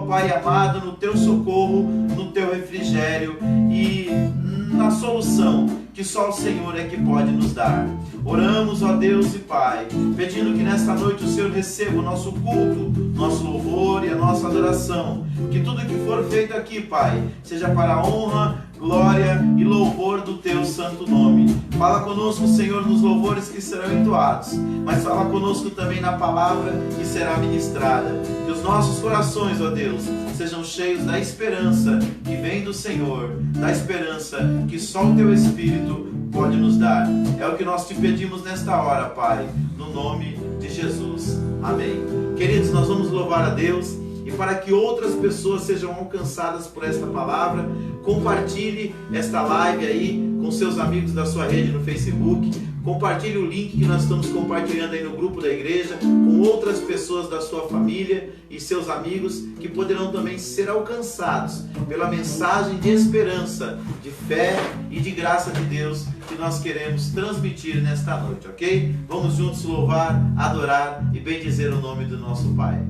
Pai amado, no Teu socorro, no Teu refrigério e na solução que só o Senhor é que pode nos dar. Oramos, ó Deus e Pai, pedindo que nesta noite o Senhor receba o nosso culto, nosso louvor e a nossa adoração. Que tudo que for feito aqui, Pai, seja para a honra, glória e louvor do Teu santo nome. Fala conosco, Senhor, nos louvores que serão entoados, mas fala conosco também na palavra que será ministrada. Que os nossos corações, ó Deus, sejam cheios da esperança que vem do Senhor, da esperança que só o Teu Espírito pode nos dar. É o que nós te pedimos nesta hora, Pai, no nome de Jesus. Amém. Queridos, nós vamos louvar a Deus, e para que outras pessoas sejam alcançadas por esta palavra, compartilhe esta live aí com seus amigos da sua rede no Facebook. Compartilhe o link que nós estamos compartilhando aí no grupo da igreja com outras pessoas da sua família e seus amigos que poderão também ser alcançados pela mensagem de esperança, de fé e de graça de Deus que nós queremos transmitir nesta noite, ok? Vamos juntos louvar, adorar e bendizer o nome do nosso Pai.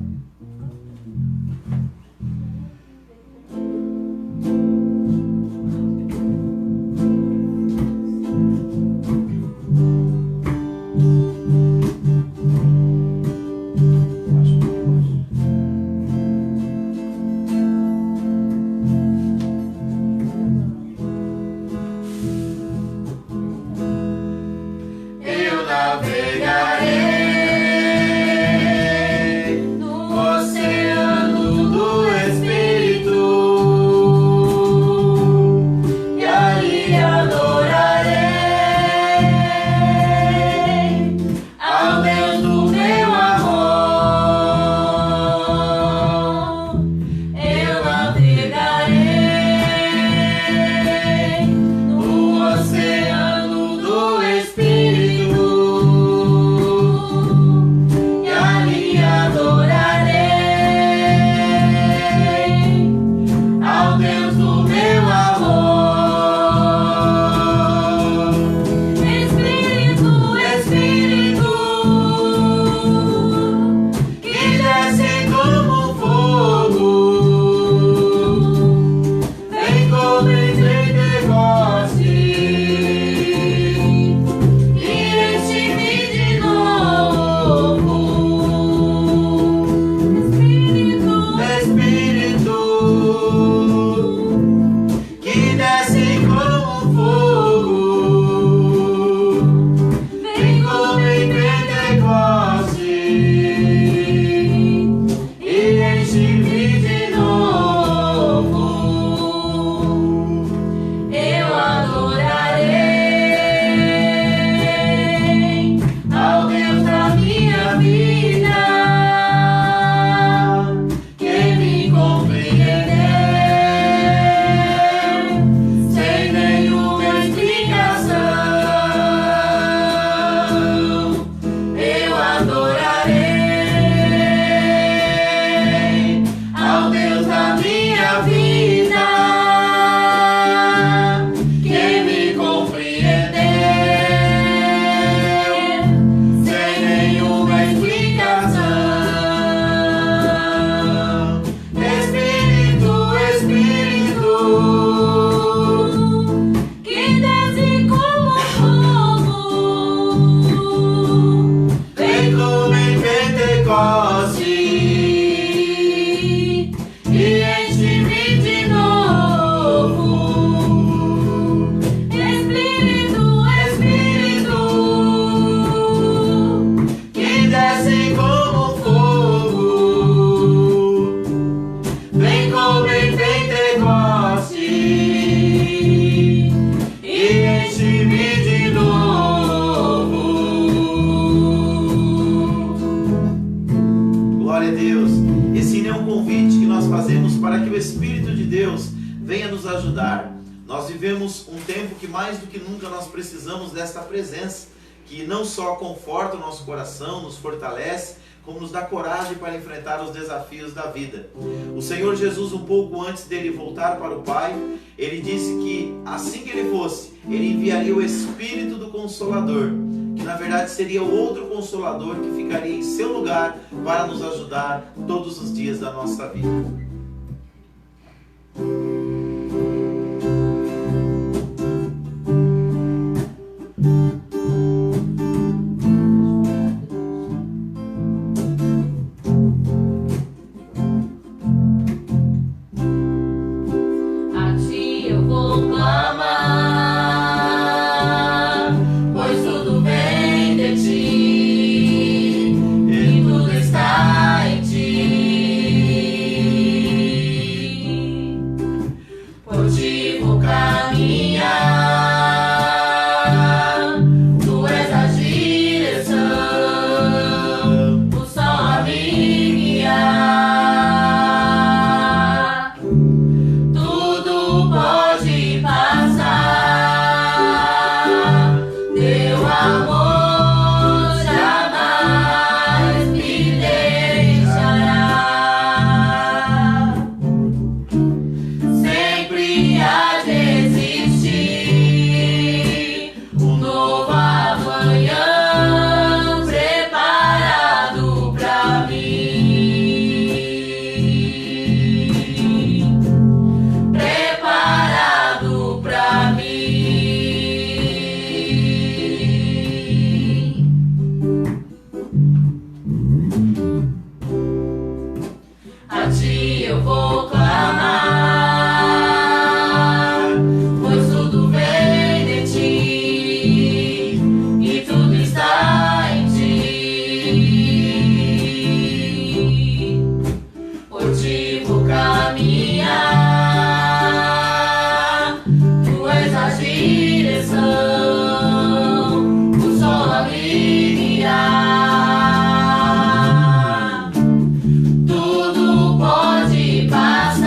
Mais do que nunca nós precisamos desta presença, que não só conforta o nosso coração, nos fortalece, como nos dá coragem para enfrentar os desafios da vida. O Senhor Jesus, um pouco antes dele voltar para o Pai, ele disse que assim que ele fosse, ele enviaria o Espírito do Consolador, que na verdade seria o outro Consolador que ficaria em seu lugar para nos ajudar todos os dias da nossa vida. A ti eu vou clamar, pois tudo vem de ti e tudo está em ti. Por ti vou caminhar, tu és a direção, o sol a me guiar. Tudo pode passar, teu amor jamais me deixará. Sempre há de existir um novo amanhã preparado pra mim, preparado pra mim. A ti eu vou clamar, pois tudo vem de ti e tudo está em ti. Por ti vou caminhar, tu és a direção, o sol a me guiar. Tudo pode passar,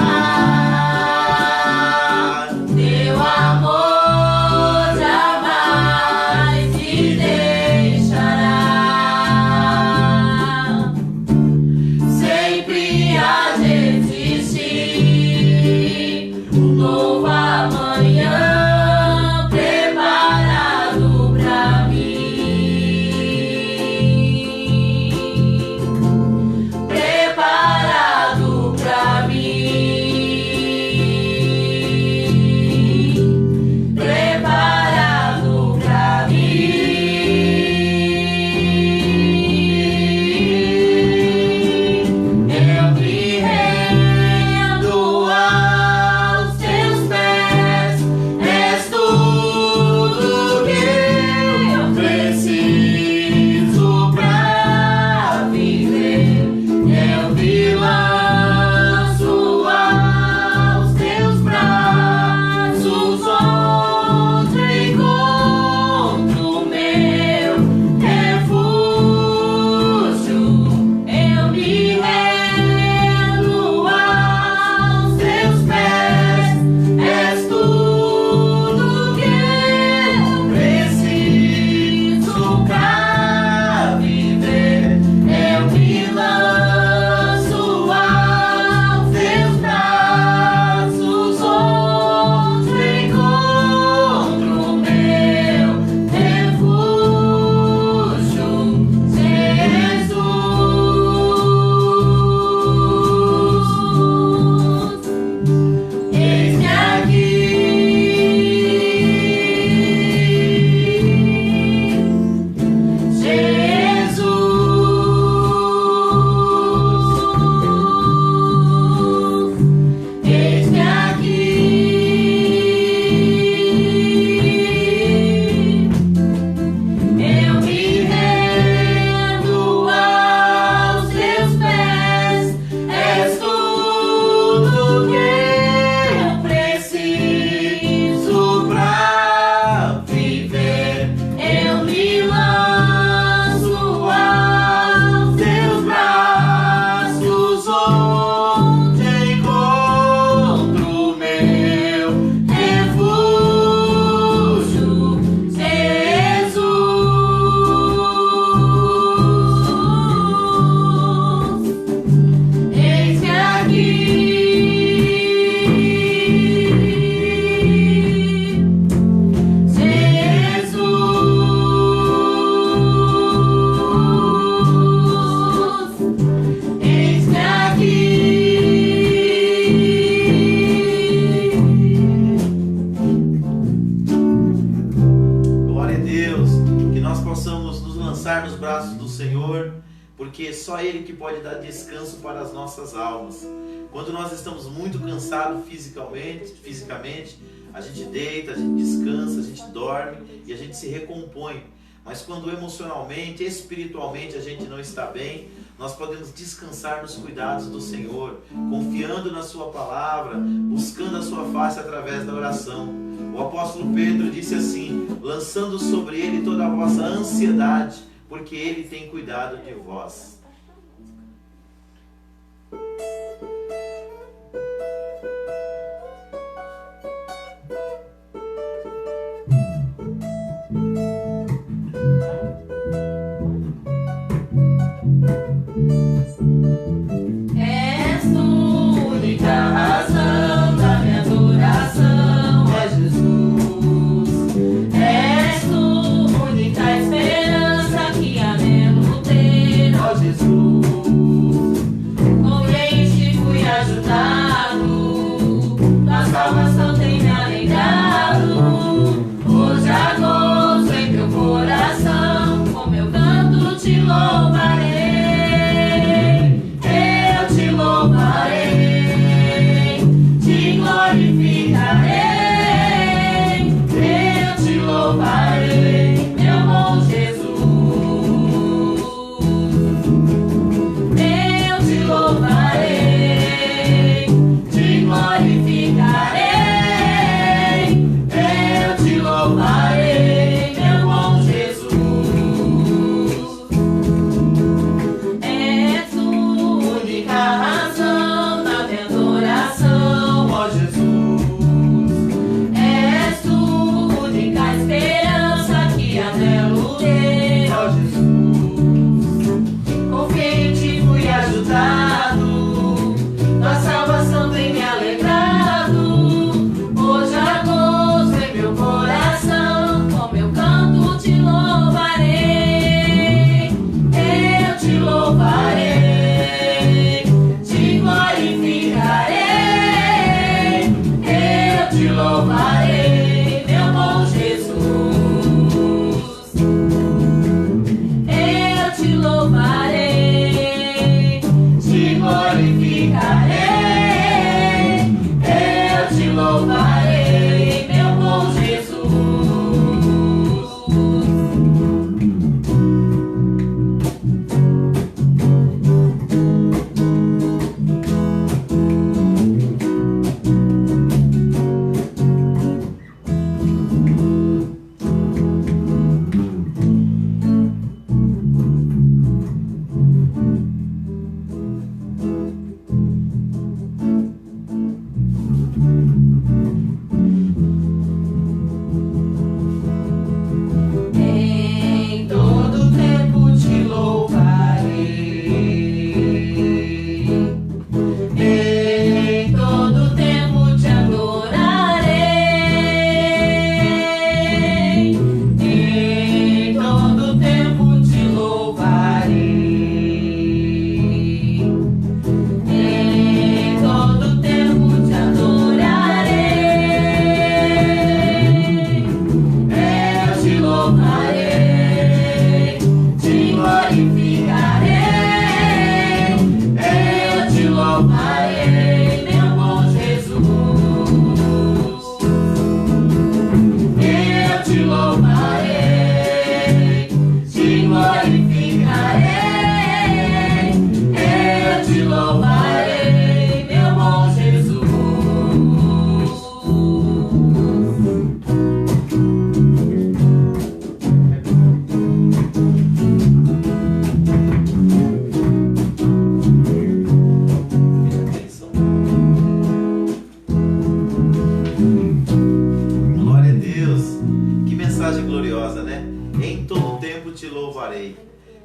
porque só Ele que pode dar descanso para as nossas almas. Quando nós estamos muito cansados fisicamente, a gente deita, a gente descansa, a gente dorme e a gente se recompõe. Mas quando emocionalmente, espiritualmente a gente não está bem, nós podemos descansar nos cuidados do Senhor, confiando na Sua palavra, buscando a Sua face através da oração. O apóstolo Pedro disse assim: lançando sobre Ele toda a vossa ansiedade, porque Ele tem cuidado de vós.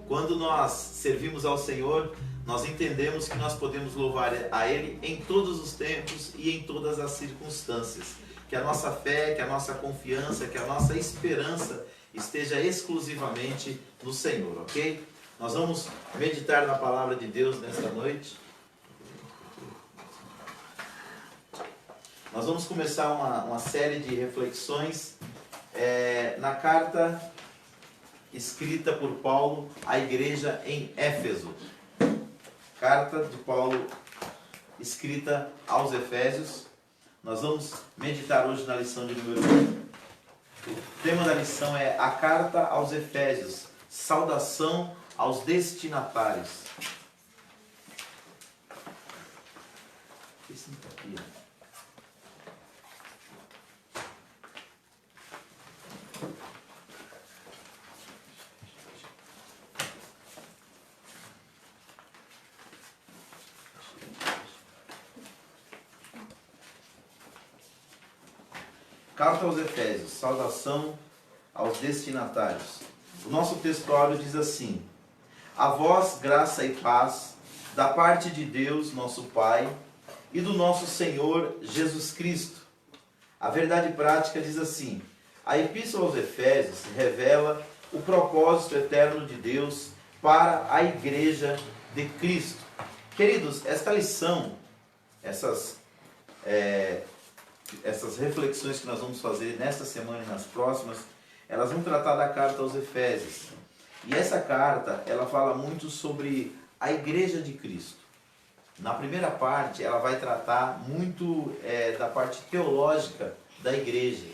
Quando nós servimos ao Senhor, nós entendemos que nós podemos louvar a Ele em todos os tempos e em todas as circunstâncias. Que a nossa fé, que a nossa confiança, que a nossa esperança esteja exclusivamente no Senhor, ok? Nós vamos meditar na palavra de Deus nesta noite. Nós vamos começar uma série de reflexões na carta escrita por Paulo à igreja em Éfeso. Carta de Paulo escrita aos Efésios. Nós vamos meditar hoje na lição de número 1. O tema da lição é a carta aos Efésios, saudação aos destinatários. Esse não está aqui, ó. Carta aos Efésios, saudação aos destinatários. O nosso textuário diz assim: a vós graça e paz da parte de Deus, nosso Pai, e do nosso Senhor Jesus Cristo. A verdade prática diz assim: a Epístola aos Efésios revela o propósito eterno de Deus para a Igreja de Cristo. Queridos, esta lição, essas reflexões que nós vamos fazer nesta semana e nas próximas, elas vão tratar da carta aos Efésios. E essa carta, ela fala muito sobre a Igreja de Cristo. Na primeira parte, ela vai tratar muito da parte teológica da igreja.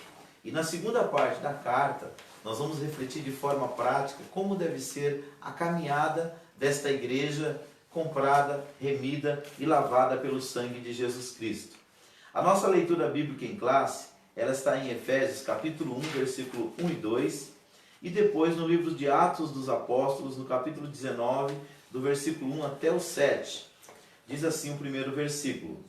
E na segunda parte da carta, nós vamos refletir de forma prática como deve ser a caminhada desta igreja comprada, remida e lavada pelo sangue de Jesus Cristo. A nossa leitura bíblica em classe, ela está em Efésios capítulo 1, versículo 1 e 2, e depois no livro de Atos dos Apóstolos, no capítulo 19, do versículo 1 até o 7. Diz assim o primeiro versículo: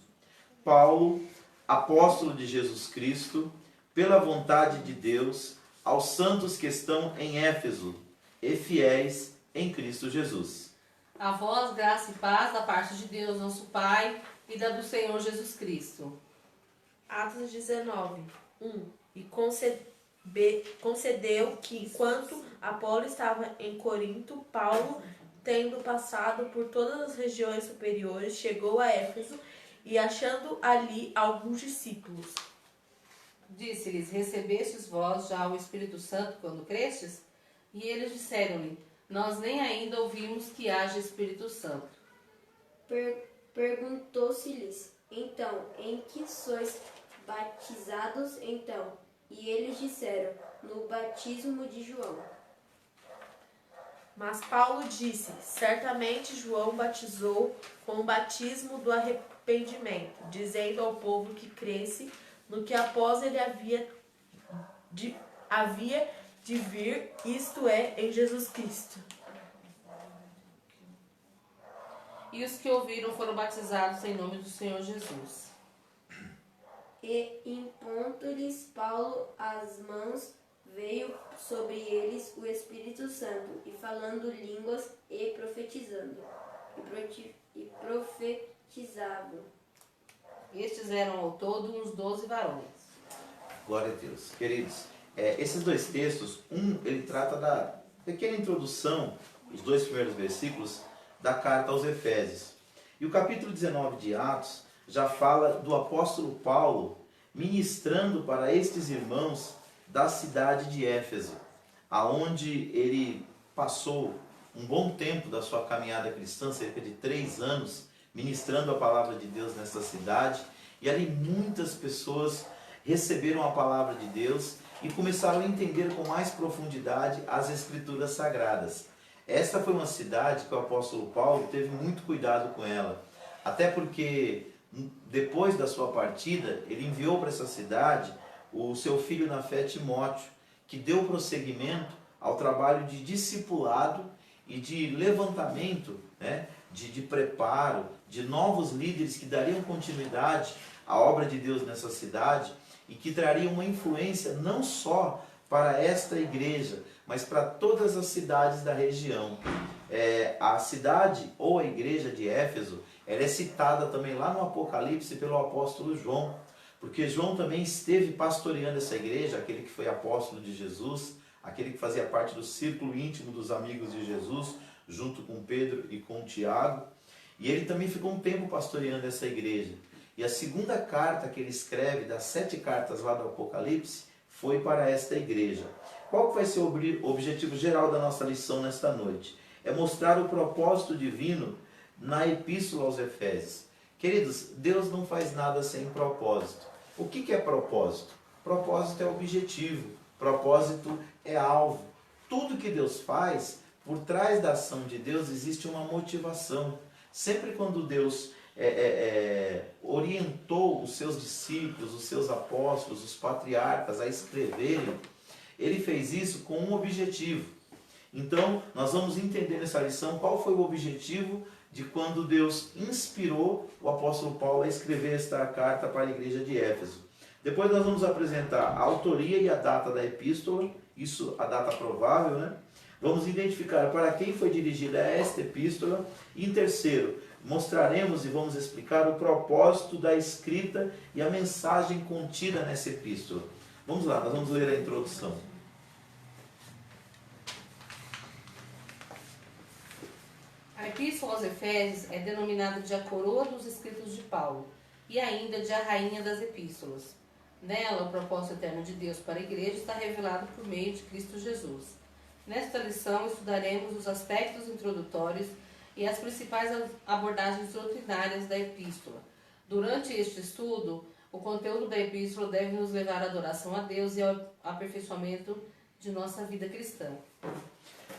Paulo, apóstolo de Jesus Cristo, pela vontade de Deus, aos santos que estão em Éfeso e fiéis em Cristo Jesus. A vós, graça e paz da parte de Deus, nosso Pai, e da do Senhor Jesus Cristo. Atos 19, 1. E concedeu que, enquanto Apolo estava em Corinto, Paulo, tendo passado por todas as regiões superiores, chegou a Éfeso e, achando ali alguns discípulos, Disse-lhes: recebestes vós já o Espírito Santo quando crestes? E eles disseram-lhe: nós nem ainda ouvimos que haja Espírito Santo. Perguntou-se-lhes, então, em que sois batizados então? E eles disseram, no batismo de João. Mas Paulo disse, certamente João batizou com o batismo do arrependimento, dizendo ao povo que cresce no que após ele havia de vir, isto é, em Jesus Cristo. E os que ouviram foram batizados em nome do Senhor Jesus. E impondo-lhes Paulo as mãos, veio sobre eles o Espírito Santo, e falando línguas e profetizando. E profetizavam. Estes eram ao todo uns 12 varões. Glória a Deus. Queridos, esses dois textos, ele trata da pequena introdução, os dois primeiros versículos, da carta aos Efésios. E o capítulo 19 de Atos já fala do apóstolo Paulo ministrando para estes irmãos da cidade de Éfeso, aonde ele passou um bom tempo da sua caminhada cristã, cerca de 3 anos, ministrando a palavra de Deus nessa cidade. E ali muitas pessoas receberam a palavra de Deus e começaram a entender com mais profundidade as Escrituras Sagradas. Esta foi uma cidade que o apóstolo Paulo teve muito cuidado com ela, até porque depois da sua partida, ele enviou para essa cidade o seu filho na fé Timóteo, que deu prosseguimento ao trabalho de discipulado e de levantamento, de preparo, de novos líderes que dariam continuidade à obra de Deus nessa cidade e que trariam uma influência não só para esta igreja, mas para todas as cidades da região. A cidade ou a igreja de Éfeso, ela é citada também lá no Apocalipse pelo apóstolo João, porque João também esteve pastoreando essa igreja, aquele que foi apóstolo de Jesus, aquele que fazia parte do círculo íntimo dos amigos de Jesus, junto com Pedro e com Tiago, e ele também ficou um tempo pastoreando essa igreja. E a segunda carta que ele escreve, das 7 cartas lá do Apocalipse, foi para esta igreja. qual que vai ser o objetivo geral da nossa lição nesta noite? É mostrar o propósito divino na Epístola aos Efésios. Queridos, Deus não faz nada sem propósito. O que é propósito? Propósito é objetivo, propósito é alvo. Tudo que Deus faz, por trás da ação de Deus existe uma motivação. Sempre quando Deus orientou os seus discípulos, os seus apóstolos, os patriarcas a escreverem, Ele fez isso com um objetivo. Então, nós vamos entender nessa lição qual foi o objetivo de quando Deus inspirou o apóstolo Paulo a escrever esta carta para a igreja de Éfeso. Depois nós vamos apresentar a autoria e a data da epístola, isso a data provável, né? Vamos identificar para quem foi dirigida esta epístola. E em terceiro, mostraremos e vamos explicar o propósito da escrita e a mensagem contida nessa epístola. Vamos lá, nós vamos ler a introdução. A Epístola aos Efésios é denominada de a coroa dos escritos de Paulo e ainda de a rainha das epístolas. Nela, o propósito eterno de Deus para a igreja está revelado por meio de Cristo Jesus. Nesta lição, estudaremos os aspectos introdutórios e as principais abordagens doutrinárias da epístola. Durante este estudo, o conteúdo da epístola deve nos levar à adoração a Deus e ao aperfeiçoamento de nossa vida cristã.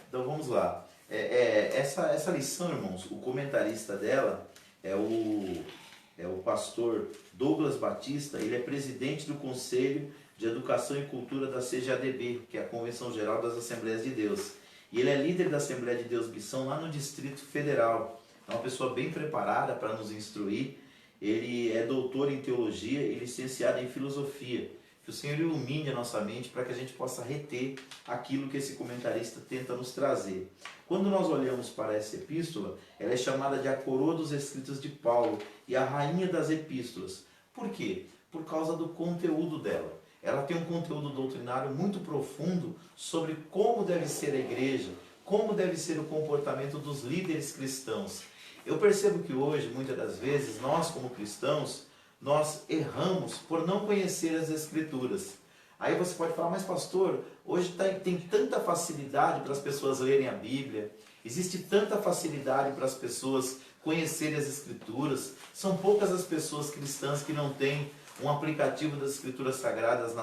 Então vamos lá. Essa lição, irmãos, o comentarista dela é o pastor Douglas Batista. Ele é presidente do Conselho de Educação e Cultura da CGADB, que é a Convenção Geral das Assembleias de Deus. E ele é líder da Assembleia de Deus Missão lá no Distrito Federal. É uma pessoa bem preparada para nos instruir. Ele é doutor em teologia e licenciado em filosofia. Que o Senhor ilumine a nossa mente para que a gente possa reter aquilo que esse comentarista tenta nos trazer. Quando nós olhamos para essa epístola, ela é chamada de a coroa dos escritos de Paulo e a rainha das epístolas. Por quê? Por causa do conteúdo dela. Ela tem um conteúdo doutrinário muito profundo sobre como deve ser a igreja, como deve ser o comportamento dos líderes cristãos. Eu percebo que hoje, muitas das vezes, nós como cristãos, nós erramos por não conhecer as Escrituras. Aí você pode falar, mas pastor, hoje tem tanta facilidade para as pessoas lerem a Bíblia, existe tanta facilidade para as pessoas conhecerem as Escrituras, são poucas as pessoas cristãs que não têm um aplicativo das Escrituras Sagradas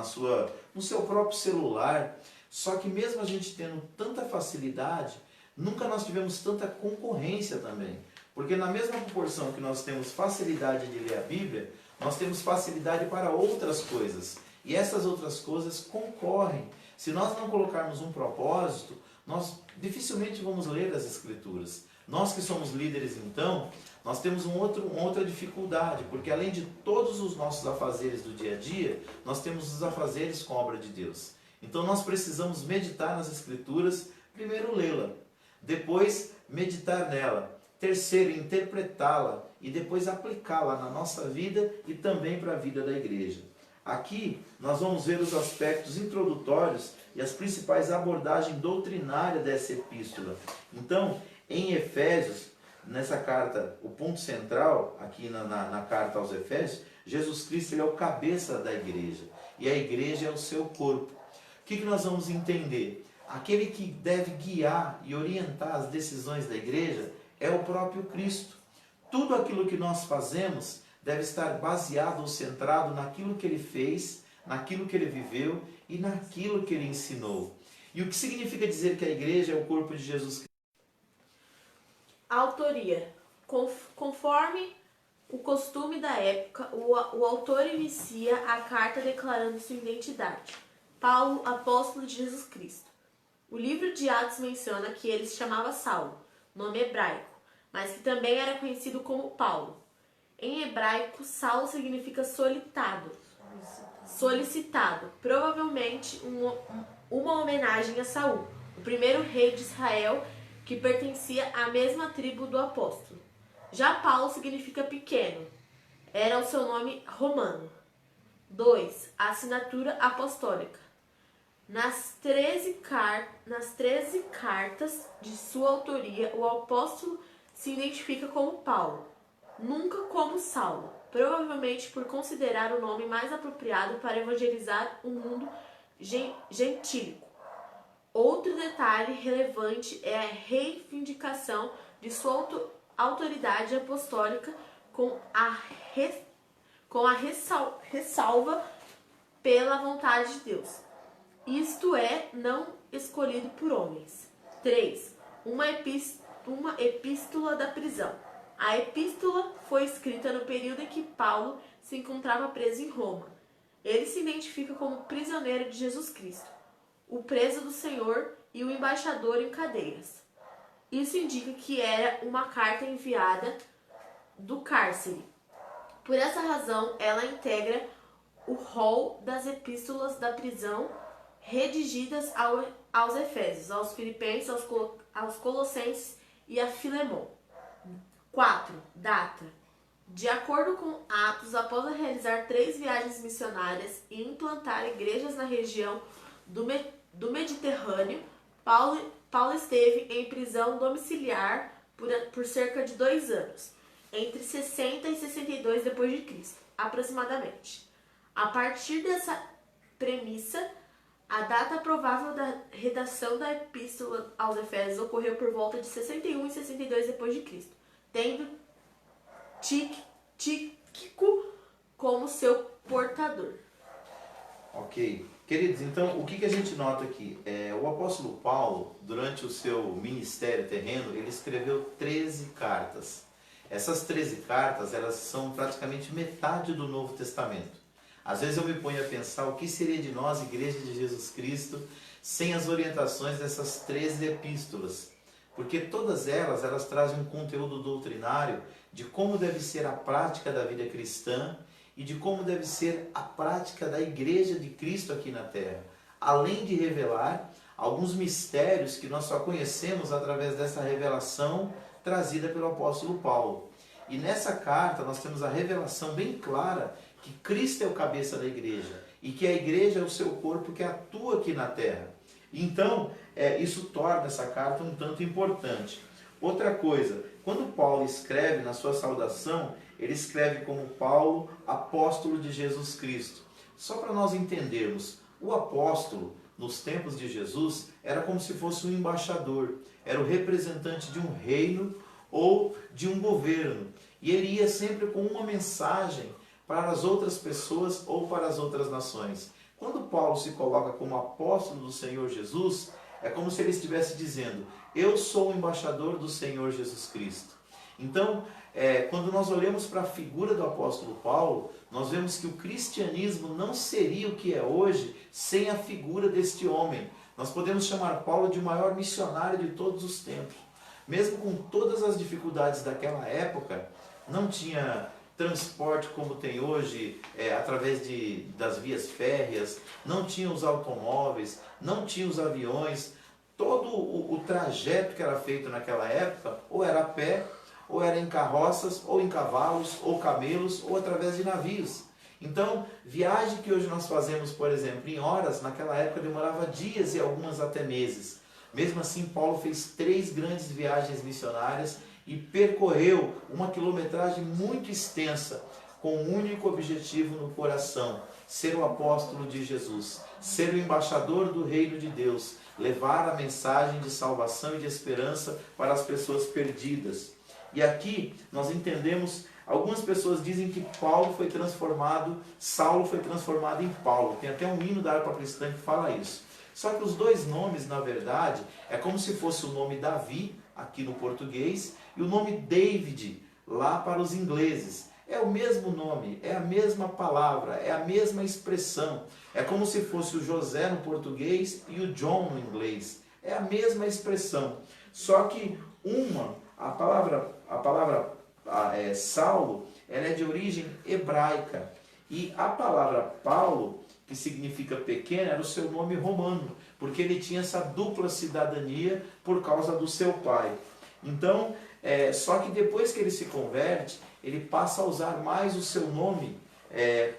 no seu próprio celular. Só que mesmo a gente tendo tanta facilidade, nunca nós tivemos tanta concorrência também. Porque na mesma proporção que nós temos facilidade de ler a Bíblia, nós temos facilidade para outras coisas. E essas outras coisas concorrem. Se nós não colocarmos um propósito, nós dificilmente vamos ler as Escrituras. Nós que somos líderes, então, nós temos uma outra dificuldade, porque além de todos os nossos afazeres do dia a dia, nós temos os afazeres com a obra de Deus. Então nós precisamos meditar nas Escrituras, primeiro lê-la, depois meditar nela, terceiro interpretá-la e depois aplicá-la na nossa vida e também para a vida da igreja. Aqui nós vamos ver os aspectos introdutórios e as principais abordagens doutrinárias dessa epístola. Então, em Efésios, nessa carta, o ponto central, aqui na carta aos Efésios, Jesus Cristo ele é o cabeça da igreja e a igreja é o seu corpo. O que nós vamos entender? Aquele que deve guiar e orientar as decisões da igreja é o próprio Cristo. Tudo aquilo que nós fazemos deve estar baseado ou centrado naquilo que ele fez, naquilo que ele viveu e naquilo que ele ensinou. E o que significa dizer que a igreja é o corpo de Jesus Cristo? Autoria. Conforme o costume da época, o autor inicia a carta declarando sua identidade. Paulo, apóstolo de Jesus Cristo. O livro de Atos menciona que ele se chamava Saulo, nome hebraico, mas que também era conhecido como Paulo. Em hebraico, Saulo significa solicitado, provavelmente uma homenagem a Saul, o primeiro rei de Israel que pertencia à mesma tribo do apóstolo. Já Paulo significa pequeno, era o seu nome romano. 2. A assinatura apostólica. Nas 13 cartas de sua autoria, o apóstolo se identifica como Paulo, nunca como Saulo, provavelmente por considerar o nome mais apropriado para evangelizar o mundo gentílico. Outro detalhe relevante é a reivindicação de sua autoridade apostólica com a ressalva pela vontade de Deus, isto é, não escolhido por homens. 3. Uma epístola da prisão. A epístola foi escrita no período em que Paulo se encontrava preso em Roma. Ele se identifica como prisioneiro de Jesus Cristo, o preso do Senhor e o embaixador em cadeias. Isso indica que era uma carta enviada do cárcere. Por essa razão, ela integra o rol das epístolas da prisão redigidas aos Efésios, aos Filipenses, aos Colossenses e a Filemon. 4. Data. De acordo com Atos, após realizar 3 viagens missionárias e implantar igrejas na região do Mediterrâneo, Paulo esteve em prisão domiciliar por cerca de 2 anos, entre 60 e 62 d.C., aproximadamente. A partir dessa premissa, a data provável da redação da Epístola aos Efésios ocorreu por volta de 61 e 62 d.C., tendo Tíquico como seu portador. Ok. Queridos, então o que a gente nota aqui? O apóstolo Paulo, durante o seu ministério terreno, ele escreveu 13 cartas. Essas 13 cartas, elas são praticamente metade do Novo Testamento. Às vezes eu me ponho a pensar o que seria de nós, Igreja de Jesus Cristo, sem as orientações dessas 13 epístolas. Porque todas elas trazem um conteúdo doutrinário de como deve ser a prática da vida cristã e de como deve ser a prática da Igreja de Cristo aqui na Terra. Além de revelar alguns mistérios que nós só conhecemos através dessa revelação trazida pelo apóstolo Paulo. E nessa carta nós temos a revelação bem clara que Cristo é o cabeça da igreja e que a igreja é o seu corpo que atua aqui na terra. Então, isso torna essa carta um tanto importante. Outra coisa, quando Paulo escreve na sua saudação, ele escreve como Paulo, apóstolo de Jesus Cristo. Só para nós entendermos, o apóstolo, nos tempos de Jesus, era como se fosse um embaixador, era o representante de um reino ou de um governo. E ele ia sempre com uma mensagem para as outras pessoas ou para as outras nações. Quando Paulo se coloca como apóstolo do Senhor Jesus, é como se ele estivesse dizendo: eu sou o embaixador do Senhor Jesus Cristo. Então, quando nós olhamos para a figura do apóstolo Paulo, nós vemos que o cristianismo não seria o que é hoje sem a figura deste homem. Nós podemos chamar Paulo de o maior missionário de todos os tempos. Mesmo com todas as dificuldades daquela época, não tinha transporte como tem hoje, através das vias férreas, não tinha os automóveis, não tinha os aviões. Todo o trajeto que era feito naquela época, ou era a pé, ou era em carroças, ou em cavalos, ou camelos, ou através de navios. Então, viagem que hoje nós fazemos, por exemplo, em horas, naquela época demorava dias e algumas até meses. Mesmo assim, Paulo fez 3 grandes viagens missionárias e percorreu uma quilometragem muito extensa, com um único objetivo no coração: ser o apóstolo de Jesus, ser o embaixador do reino de Deus, levar a mensagem de salvação e de esperança para as pessoas perdidas. E aqui nós entendemos, algumas pessoas dizem que Saulo foi transformado em Paulo. Tem até um hino da harpa cristã que fala isso. Só que os 2 nomes, na verdade, é como se fosse o nome Davi, aqui no português, e o nome David, lá para os ingleses. É o mesmo nome, é a mesma palavra, é a mesma expressão. É como se fosse o José no português e o John no inglês. É a mesma expressão. Só que a palavra Saulo, ela é de origem hebraica. E a palavra Paulo, que significa pequeno, era o seu nome romano, porque ele tinha essa dupla cidadania por causa do seu pai. Então, só que depois que ele se converte, ele passa a usar mais o seu nome,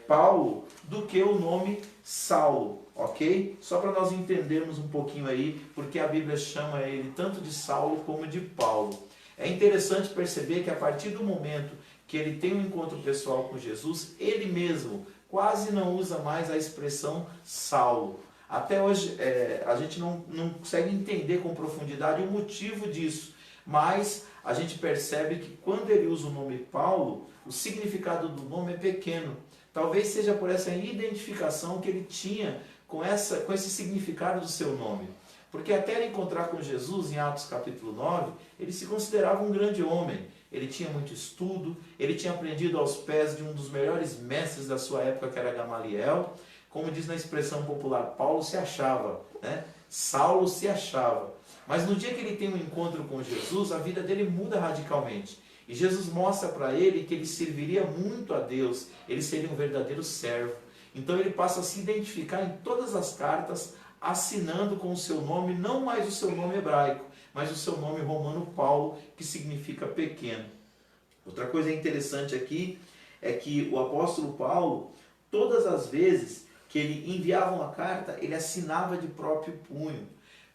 Paulo, do que o nome Saulo, ok? Só para nós entendermos um pouquinho aí, porque a Bíblia chama ele tanto de Saulo como de Paulo. É interessante perceber que a partir do momento que ele tem um encontro pessoal com Jesus, ele mesmo quase não usa mais a expressão Saulo. Até hoje a gente não consegue entender com profundidade o motivo disso, mas a gente percebe que quando ele usa o nome Paulo, o significado do nome é pequeno. Talvez seja por essa identificação que ele tinha com esse significado do seu nome. Porque até ele encontrar com Jesus, em Atos capítulo 9, ele se considerava um grande homem. Ele tinha muito estudo, ele tinha aprendido aos pés de um dos melhores mestres da sua época, que era Gamaliel. Como diz na expressão popular, Paulo se achava, né? Saulo se achava. Mas no dia que ele tem um encontro com Jesus, a vida dele muda radicalmente. E Jesus mostra para ele que ele serviria muito a Deus, ele seria um verdadeiro servo. Então ele passa a se identificar em todas as cartas, assinando com o seu nome, não mais o seu nome hebraico, mas o seu nome romano Paulo, que significa pequeno. Outra coisa interessante aqui é que o apóstolo Paulo, todas as vezes que ele enviava uma carta, ele assinava de próprio punho.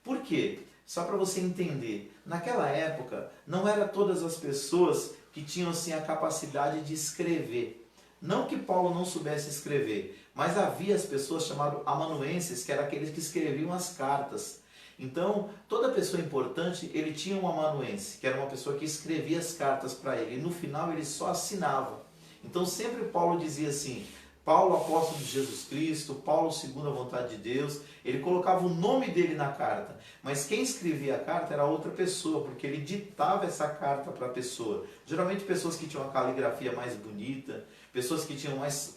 Por quê? Só para você entender, naquela época não eram todas as pessoas que tinham assim a capacidade de escrever. Não que Paulo não soubesse escrever, mas havia as pessoas chamadas amanuenses, que eram aqueles que escreviam as cartas. Então, toda pessoa importante, ele tinha um amanuense, que era uma pessoa que escrevia as cartas para ele, e no final ele só assinava. Então sempre Paulo dizia assim: Paulo, apóstolo de Jesus Cristo, Paulo segundo a vontade de Deus. Ele colocava o nome dele na carta, mas quem escrevia a carta era outra pessoa, porque ele ditava essa carta para a pessoa. Geralmente pessoas que tinham a caligrafia mais bonita, pessoas que tinham mais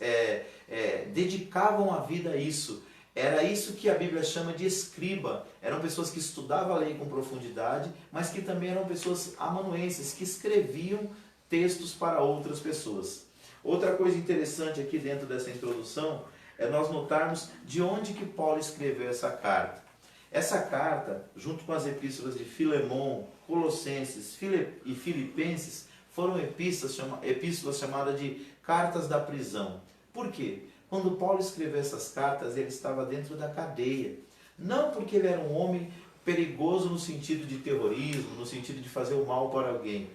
dedicavam a vida a isso. Era isso que a Bíblia chama de escriba. Eram pessoas que estudavam a lei com profundidade, mas que também eram pessoas amanuenses, que escreviam textos para outras pessoas. Outra coisa interessante aqui dentro dessa introdução é nós notarmos de onde que Paulo escreveu essa carta. Essa carta, junto com as epístolas de Filemão, Colossenses e Filipenses, foram epístolas chamadas de cartas da prisão. Por quê? Quando Paulo escreveu essas cartas, ele estava dentro da cadeia. Não porque ele era um homem perigoso no sentido de terrorismo, no sentido de fazer o mal para alguém.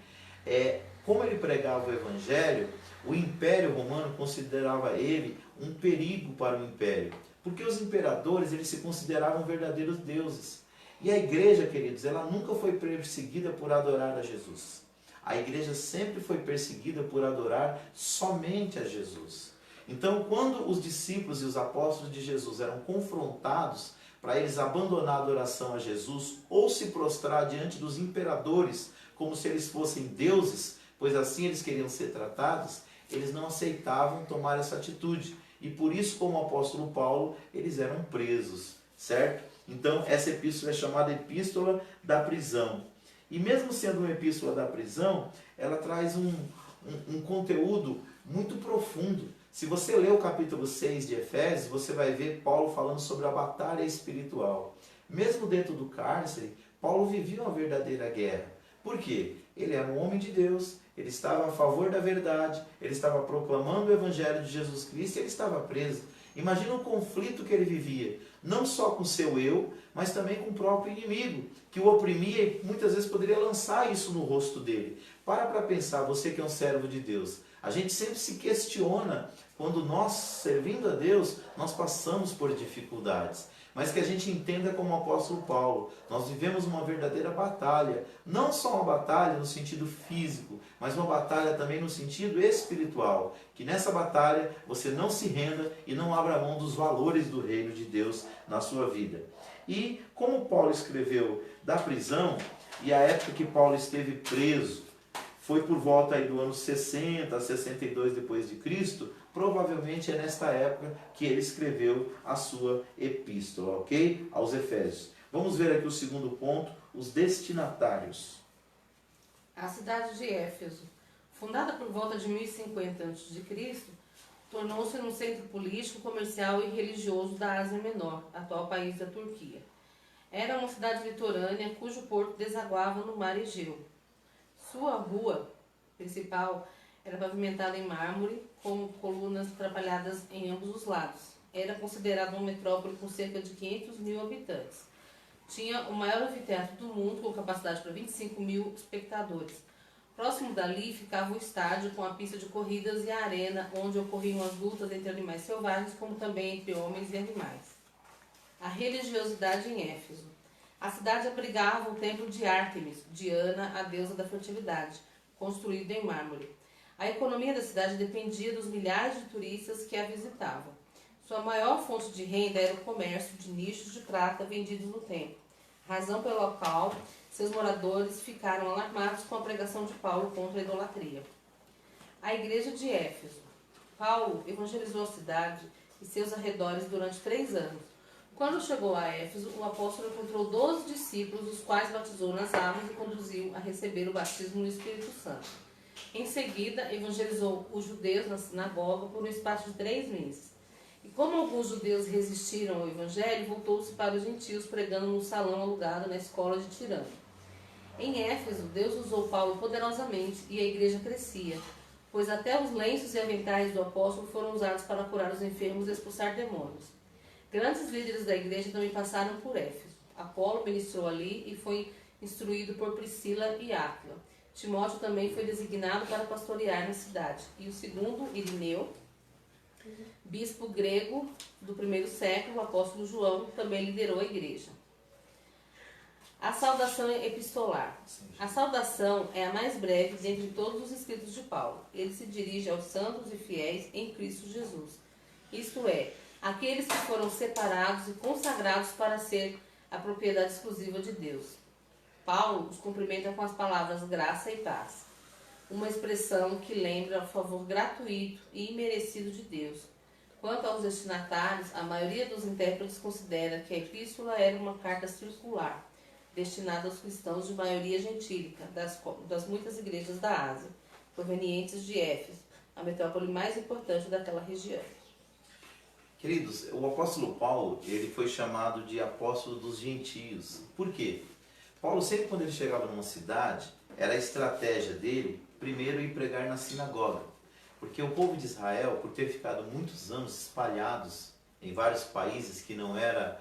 Como ele pregava o evangelho, o Império Romano considerava ele um perigo para o Império. Porque os imperadores, eles se consideravam verdadeiros deuses. E a igreja, queridos, ela nunca foi perseguida por adorar a Jesus. A igreja sempre foi perseguida por adorar somente a Jesus. Então, quando os discípulos e os apóstolos de Jesus eram confrontados para eles abandonar a adoração a Jesus ou se prostrar diante dos imperadores como se eles fossem deuses, pois assim eles queriam ser tratados, eles não aceitavam tomar essa atitude. E por isso, como o apóstolo Paulo, eles eram presos, certo? Então, essa epístola é chamada Epístola da Prisão. E mesmo sendo uma epístola da prisão, ela traz um conteúdo muito profundo. Se você ler o capítulo 6 de Efésios, você vai ver Paulo falando sobre a batalha espiritual. Mesmo dentro do cárcere, Paulo vivia uma verdadeira guerra. Por quê? Ele era um homem de Deus, ele estava a favor da verdade, ele estava proclamando o evangelho de Jesus Cristo e ele estava preso. Imagina o conflito que ele vivia, não só com seu eu, mas também com o próprio inimigo, que o oprimia e muitas vezes poderia lançar isso no rosto dele. Para pensar, você que é um servo de Deus, a gente sempre se questiona quando nós, servindo a Deus, nós passamos por dificuldades. Mas que a gente entenda como o apóstolo Paulo, nós vivemos uma verdadeira batalha. Não só uma batalha no sentido físico, mas uma batalha também no sentido espiritual. Que nessa batalha você não se renda e não abra mão dos valores do reino de Deus na sua vida. E como Paulo escreveu da prisão, e a época que Paulo esteve preso foi por volta aí do ano 60 a 62 depois de Cristo, provavelmente é nesta época que ele escreveu a sua epístola, ok? Aos Efésios. Vamos ver aqui o segundo ponto, os destinatários. A cidade de Éfeso, fundada por volta de 1050 a.C., tornou-se um centro político, comercial e religioso da Ásia Menor, atual país da Turquia. Era uma cidade litorânea cujo porto desaguava no mar Egeu. Sua rua principal era pavimentada em mármore, com colunas trabalhadas em ambos os lados. Era considerada uma metrópole com cerca de 500 mil habitantes. Tinha o maior anfiteatro do mundo, com capacidade para 25 mil espectadores. Próximo dali ficava o estádio, com a pista de corridas e a arena, onde ocorriam as lutas entre animais selvagens, como também entre homens e animais. A religiosidade em Éfeso. A cidade abrigava o templo de Ártemis, Diana, a deusa da fertilidade, construído em mármore. A economia da cidade dependia dos milhares de turistas que a visitavam. Sua maior fonte de renda era o comércio de nichos de prata vendidos no templo, razão pela qual seus moradores ficaram alarmados com a pregação de Paulo contra a idolatria. A igreja de Éfeso. Paulo evangelizou a cidade e seus arredores durante 3 anos. Quando chegou a Éfeso, o apóstolo encontrou 12 discípulos, os quais batizou nas águas e conduziu a receber o batismo no Espírito Santo. Em seguida, evangelizou os judeus na sinagoga por um espaço de 3 meses. E como alguns judeus resistiram ao evangelho, voltou-se para os gentios, pregando no salão alugado na escola de Tirano. Em Éfeso, Deus usou Paulo poderosamente e a igreja crescia, pois até os lenços e aventais do apóstolo foram usados para curar os enfermos e expulsar demônios. Grandes líderes da igreja também passaram por Éfeso. Apolo ministrou ali e foi instruído por Priscila e Áquila. Timóteo também foi designado para pastorear na cidade. E o segundo, Irineu, bispo grego do 1º século, o apóstolo João, também liderou a igreja. A saudação epistolar. A saudação é a mais breve dentre todos os escritos de Paulo. Ele se dirige aos santos e fiéis em Cristo Jesus. Isto é, aqueles que foram separados e consagrados para ser a propriedade exclusiva de Deus. Paulo os cumprimenta com as palavras graça e paz, uma expressão que lembra o favor gratuito e imerecido de Deus. Quanto aos destinatários, a maioria dos intérpretes considera que a epístola era uma carta circular, destinada aos cristãos de maioria gentílica das muitas igrejas da Ásia, provenientes de Éfeso, a metrópole mais importante daquela região. Queridos, o apóstolo Paulo, ele foi chamado de apóstolo dos gentios. Por quê? Paulo sempre, quando ele chegava numa cidade, era a estratégia dele, primeiro ir pregar na sinagoga. Porque o povo de Israel, por ter ficado muitos anos espalhados em vários países que não era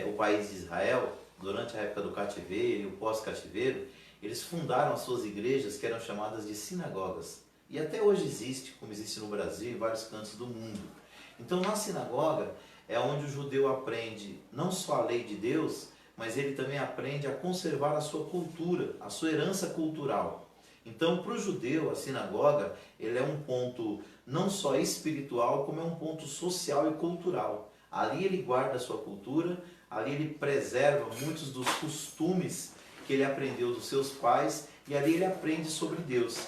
o país de Israel, durante a época do cativeiro e o pós-cativeiro, eles fundaram as suas igrejas, que eram chamadas de sinagogas. E até hoje existe, como existe no Brasil, em vários cantos do mundo. Então, na sinagoga é onde o judeu aprende não só a lei de Deus, mas ele também aprende a conservar a sua cultura, a sua herança cultural. Então, para o judeu, a sinagoga ele é um ponto não só espiritual, como é um ponto social e cultural. Ali ele guarda a sua cultura, ali ele preserva muitos dos costumes que ele aprendeu dos seus pais e ali ele aprende sobre Deus.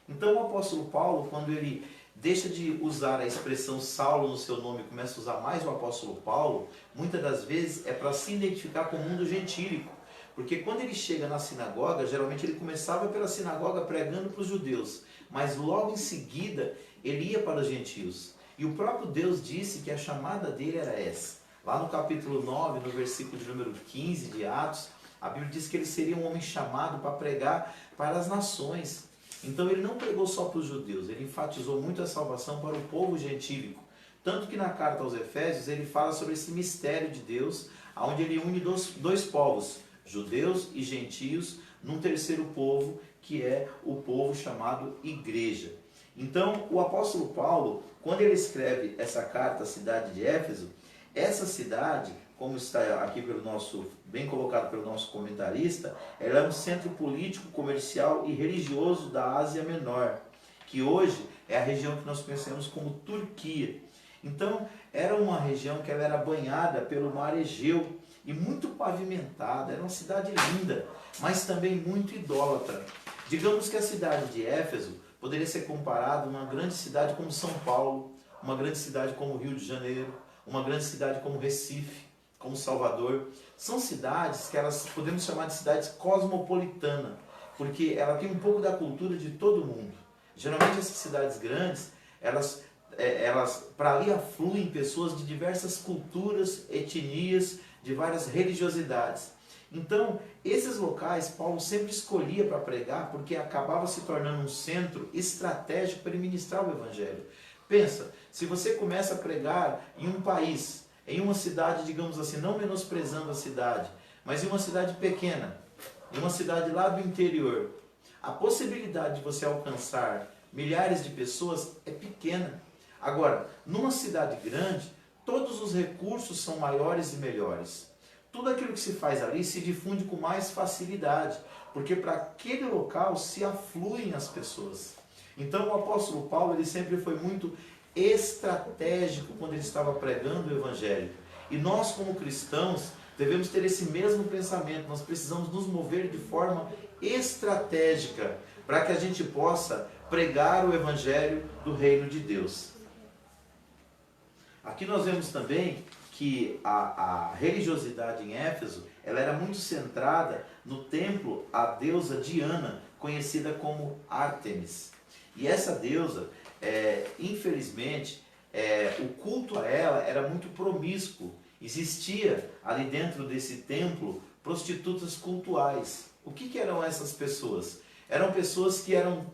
Então, o apóstolo Paulo, quando ele deixa de usar a expressão Saulo no seu nome e começa a usar mais o apóstolo Paulo, muitas das vezes é para se identificar com o mundo gentílico. Porque quando ele chega na sinagoga, geralmente ele começava pela sinagoga pregando para os judeus, mas logo em seguida ele ia para os gentios. E o próprio Deus disse que a chamada dele era essa. Lá no capítulo 9, no versículo de número 15 de Atos, a Bíblia diz que ele seria um homem chamado para pregar para as nações. Então ele não pregou só para os judeus, ele enfatizou muito a salvação para o povo gentílico. Tanto que na carta aos Efésios ele fala sobre esse mistério de Deus, onde ele une dois povos, judeus e gentios, num terceiro povo, que é o povo chamado igreja. Então o apóstolo Paulo, quando ele escreve essa carta à cidade de Éfeso, essa cidade, como está aqui bem colocado pelo nosso comentarista, ela é um centro político, comercial e religioso da Ásia Menor, que hoje é a região que nós conhecemos como Turquia. Então, era uma região que ela era banhada pelo mar Egeu e muito pavimentada, era uma cidade linda, mas também muito idólatra. Digamos que a cidade de Éfeso poderia ser comparada a uma grande cidade como São Paulo, uma grande cidade como Rio de Janeiro, uma grande cidade como Recife, como Salvador. São cidades que elas podemos chamar de cidades cosmopolitanas, porque ela tem um pouco da cultura de todo mundo. Geralmente essas cidades grandes, elas para ali afluem pessoas de diversas culturas, etnias, de várias religiosidades. Então, esses locais Paulo sempre escolhia para pregar, porque acabava se tornando um centro estratégico para ele ministrar o Evangelho. Pensa, se você começa a pregar em um país, em uma cidade, digamos assim, não menosprezando a cidade, mas em uma cidade pequena, em uma cidade lá do interior, a possibilidade de você alcançar milhares de pessoas é pequena. Agora, numa cidade grande, todos os recursos são maiores e melhores. Tudo aquilo que se faz ali se difunde com mais facilidade, porque para aquele local se afluem as pessoas. Então o apóstolo Paulo, ele sempre foi muito estratégico quando ele estava pregando o evangelho. E nós, como cristãos, devemos ter esse mesmo pensamento. Nós precisamos nos mover de forma estratégica para que a gente possa pregar o evangelho do reino de Deus. Aqui nós vemos também que a religiosidade em Éfeso, ela era muito centrada no templo à deusa Diana, conhecida como Ártemis. E essa deusa, infelizmente, o culto a ela era muito promíscuo. Existia ali dentro desse templo prostitutas cultuais. O que eram essas pessoas? Eram pessoas que eram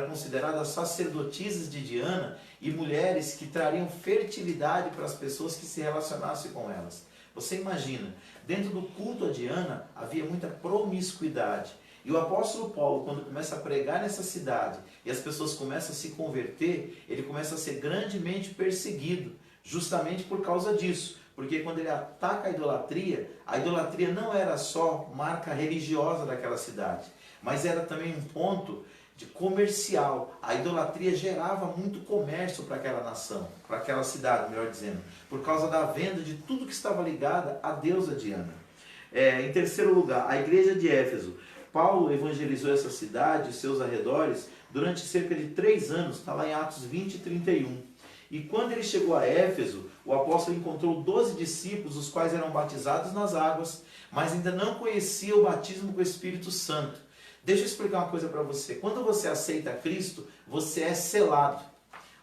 consideradas sacerdotisas de Diana e mulheres que trariam fertilidade para as pessoas que se relacionassem com elas. Você imagina, dentro do culto a Diana havia muita promiscuidade. E o apóstolo Paulo, quando começa a pregar nessa cidade e as pessoas começam a se converter, ele começa a ser grandemente perseguido, justamente por causa disso. Porque quando ele ataca a idolatria não era só marca religiosa daquela cidade, mas era também um ponto de comercial. A idolatria gerava muito comércio para aquela nação, para aquela cidade, melhor dizendo, por causa da venda de tudo que estava ligado à deusa Diana. Em terceiro lugar, a igreja de Éfeso. Paulo evangelizou essa cidade e seus arredores durante cerca de 3 anos, está lá em Atos 20 e 31. E quando ele chegou a Éfeso, o apóstolo encontrou 12 discípulos, os quais eram batizados nas águas, mas ainda não conheciam o batismo com o Espírito Santo. Deixa eu explicar uma coisa para você. Quando você aceita Cristo, você é selado.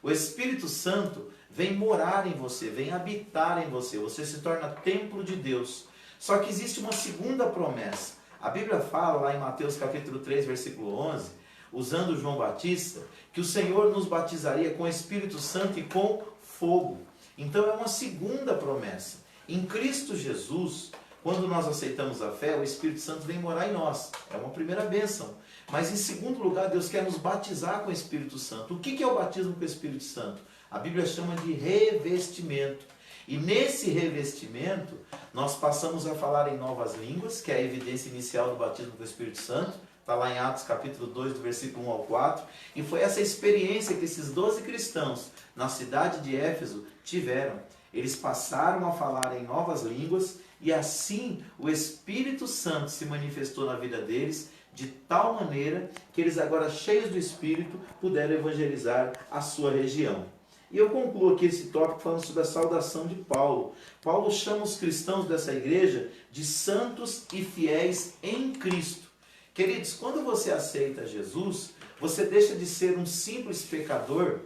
O Espírito Santo vem morar em você, vem habitar em você. Você se torna templo de Deus. Só que existe uma segunda promessa. A Bíblia fala lá em Mateus capítulo 3, versículo 11, usando João Batista, que o Senhor nos batizaria com o Espírito Santo e com fogo. Então é uma segunda promessa. Em Cristo Jesus, quando nós aceitamos a fé, o Espírito Santo vem morar em nós. É uma primeira bênção. Mas em segundo lugar, Deus quer nos batizar com o Espírito Santo. O que é o batismo com o Espírito Santo? A Bíblia chama de revestimento. E nesse revestimento, nós passamos a falar em novas línguas, que é a evidência inicial do batismo com o Espírito Santo. Está lá em Atos capítulo 2, do versículo 1 ao 4. E foi essa experiência que esses 12 cristãos na cidade de Éfeso tiveram. Eles passaram a falar em novas línguas e assim o Espírito Santo se manifestou na vida deles de tal maneira que eles agora, cheios do Espírito, puderam evangelizar a sua região. E eu concluo aqui esse tópico falando sobre a saudação de Paulo. Paulo chama os cristãos dessa igreja de santos e fiéis em Cristo. Queridos, quando você aceita Jesus, você deixa de ser um simples pecador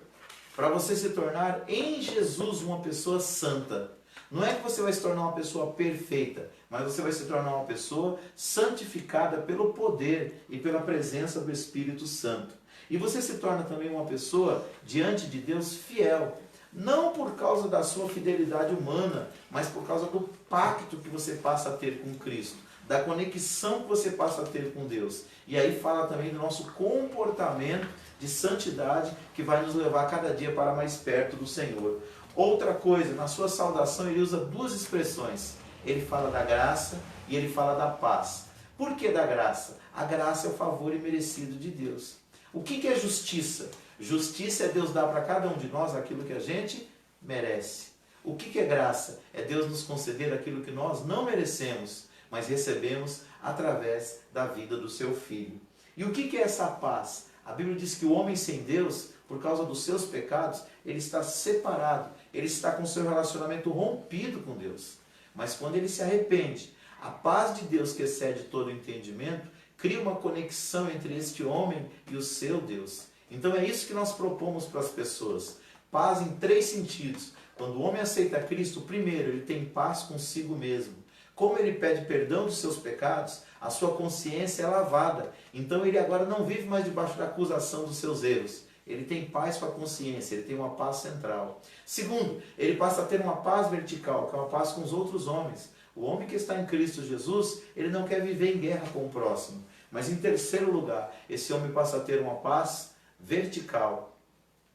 para você se tornar em Jesus uma pessoa santa. Não é que você vai se tornar uma pessoa perfeita, mas você vai se tornar uma pessoa santificada pelo poder e pela presença do Espírito Santo. E você se torna também uma pessoa diante de Deus fiel. Não por causa da sua fidelidade humana, mas por causa do pacto que você passa a ter com Cristo, da conexão que você passa a ter com Deus. E aí fala também do nosso comportamento de santidade que vai nos levar cada dia para mais perto do Senhor. Outra coisa, na sua saudação ele usa 2 expressões. Ele fala da graça e ele fala da paz. Por que da graça? A graça é o favor imerecido de Deus. O que é justiça? Justiça é Deus dar para cada um de nós aquilo que a gente merece. O que é graça? É Deus nos conceder aquilo que nós não merecemos, mas recebemos através da vida do seu Filho. E o que é essa paz? A Bíblia diz que o homem sem Deus, por causa dos seus pecados, ele está separado, ele está com seu relacionamento rompido com Deus. Mas quando ele se arrepende, a paz de Deus que excede todo entendimento, cria uma conexão entre este homem e o seu Deus. Então é isso que nós propomos para as pessoas. Paz em 3 sentidos. Quando o homem aceita Cristo, primeiro, ele tem paz consigo mesmo. Como ele pede perdão dos seus pecados, a sua consciência é lavada. Então ele agora não vive mais debaixo da acusação dos seus erros. Ele tem paz com a consciência, ele tem uma paz central. Segundo, ele passa a ter uma paz vertical, que é uma paz com os outros homens. O homem que está em Cristo Jesus, ele não quer viver em guerra com o próximo. Mas em terceiro lugar, esse homem passa a ter uma paz vertical.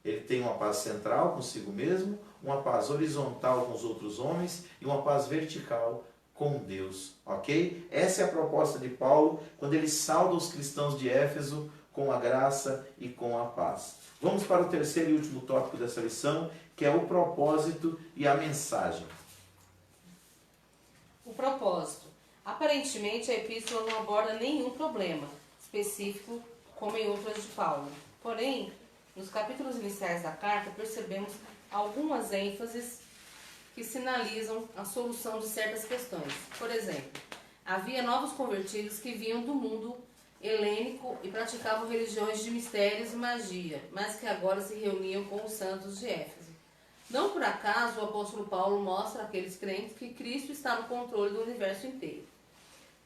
Ele tem uma paz central consigo mesmo, uma paz horizontal com os outros homens e uma paz vertical com Deus, ok? Essa é a proposta de Paulo quando ele sauda os cristãos de Éfeso com a graça e com a paz. Vamos para o terceiro e último tópico dessa lição, que é o propósito e a mensagem. O propósito. Aparentemente, a epístola não aborda nenhum problema específico, como em outras de Paulo. Porém, nos capítulos iniciais da carta, percebemos algumas ênfases que sinalizam a solução de certas questões. Por exemplo, havia novos convertidos que vinham do mundo helênico e praticavam religiões de mistérios e magia, mas que agora se reuniam com os santos de Éfeso. Não por acaso o apóstolo Paulo mostra àqueles crentes que Cristo está no controle do universo inteiro.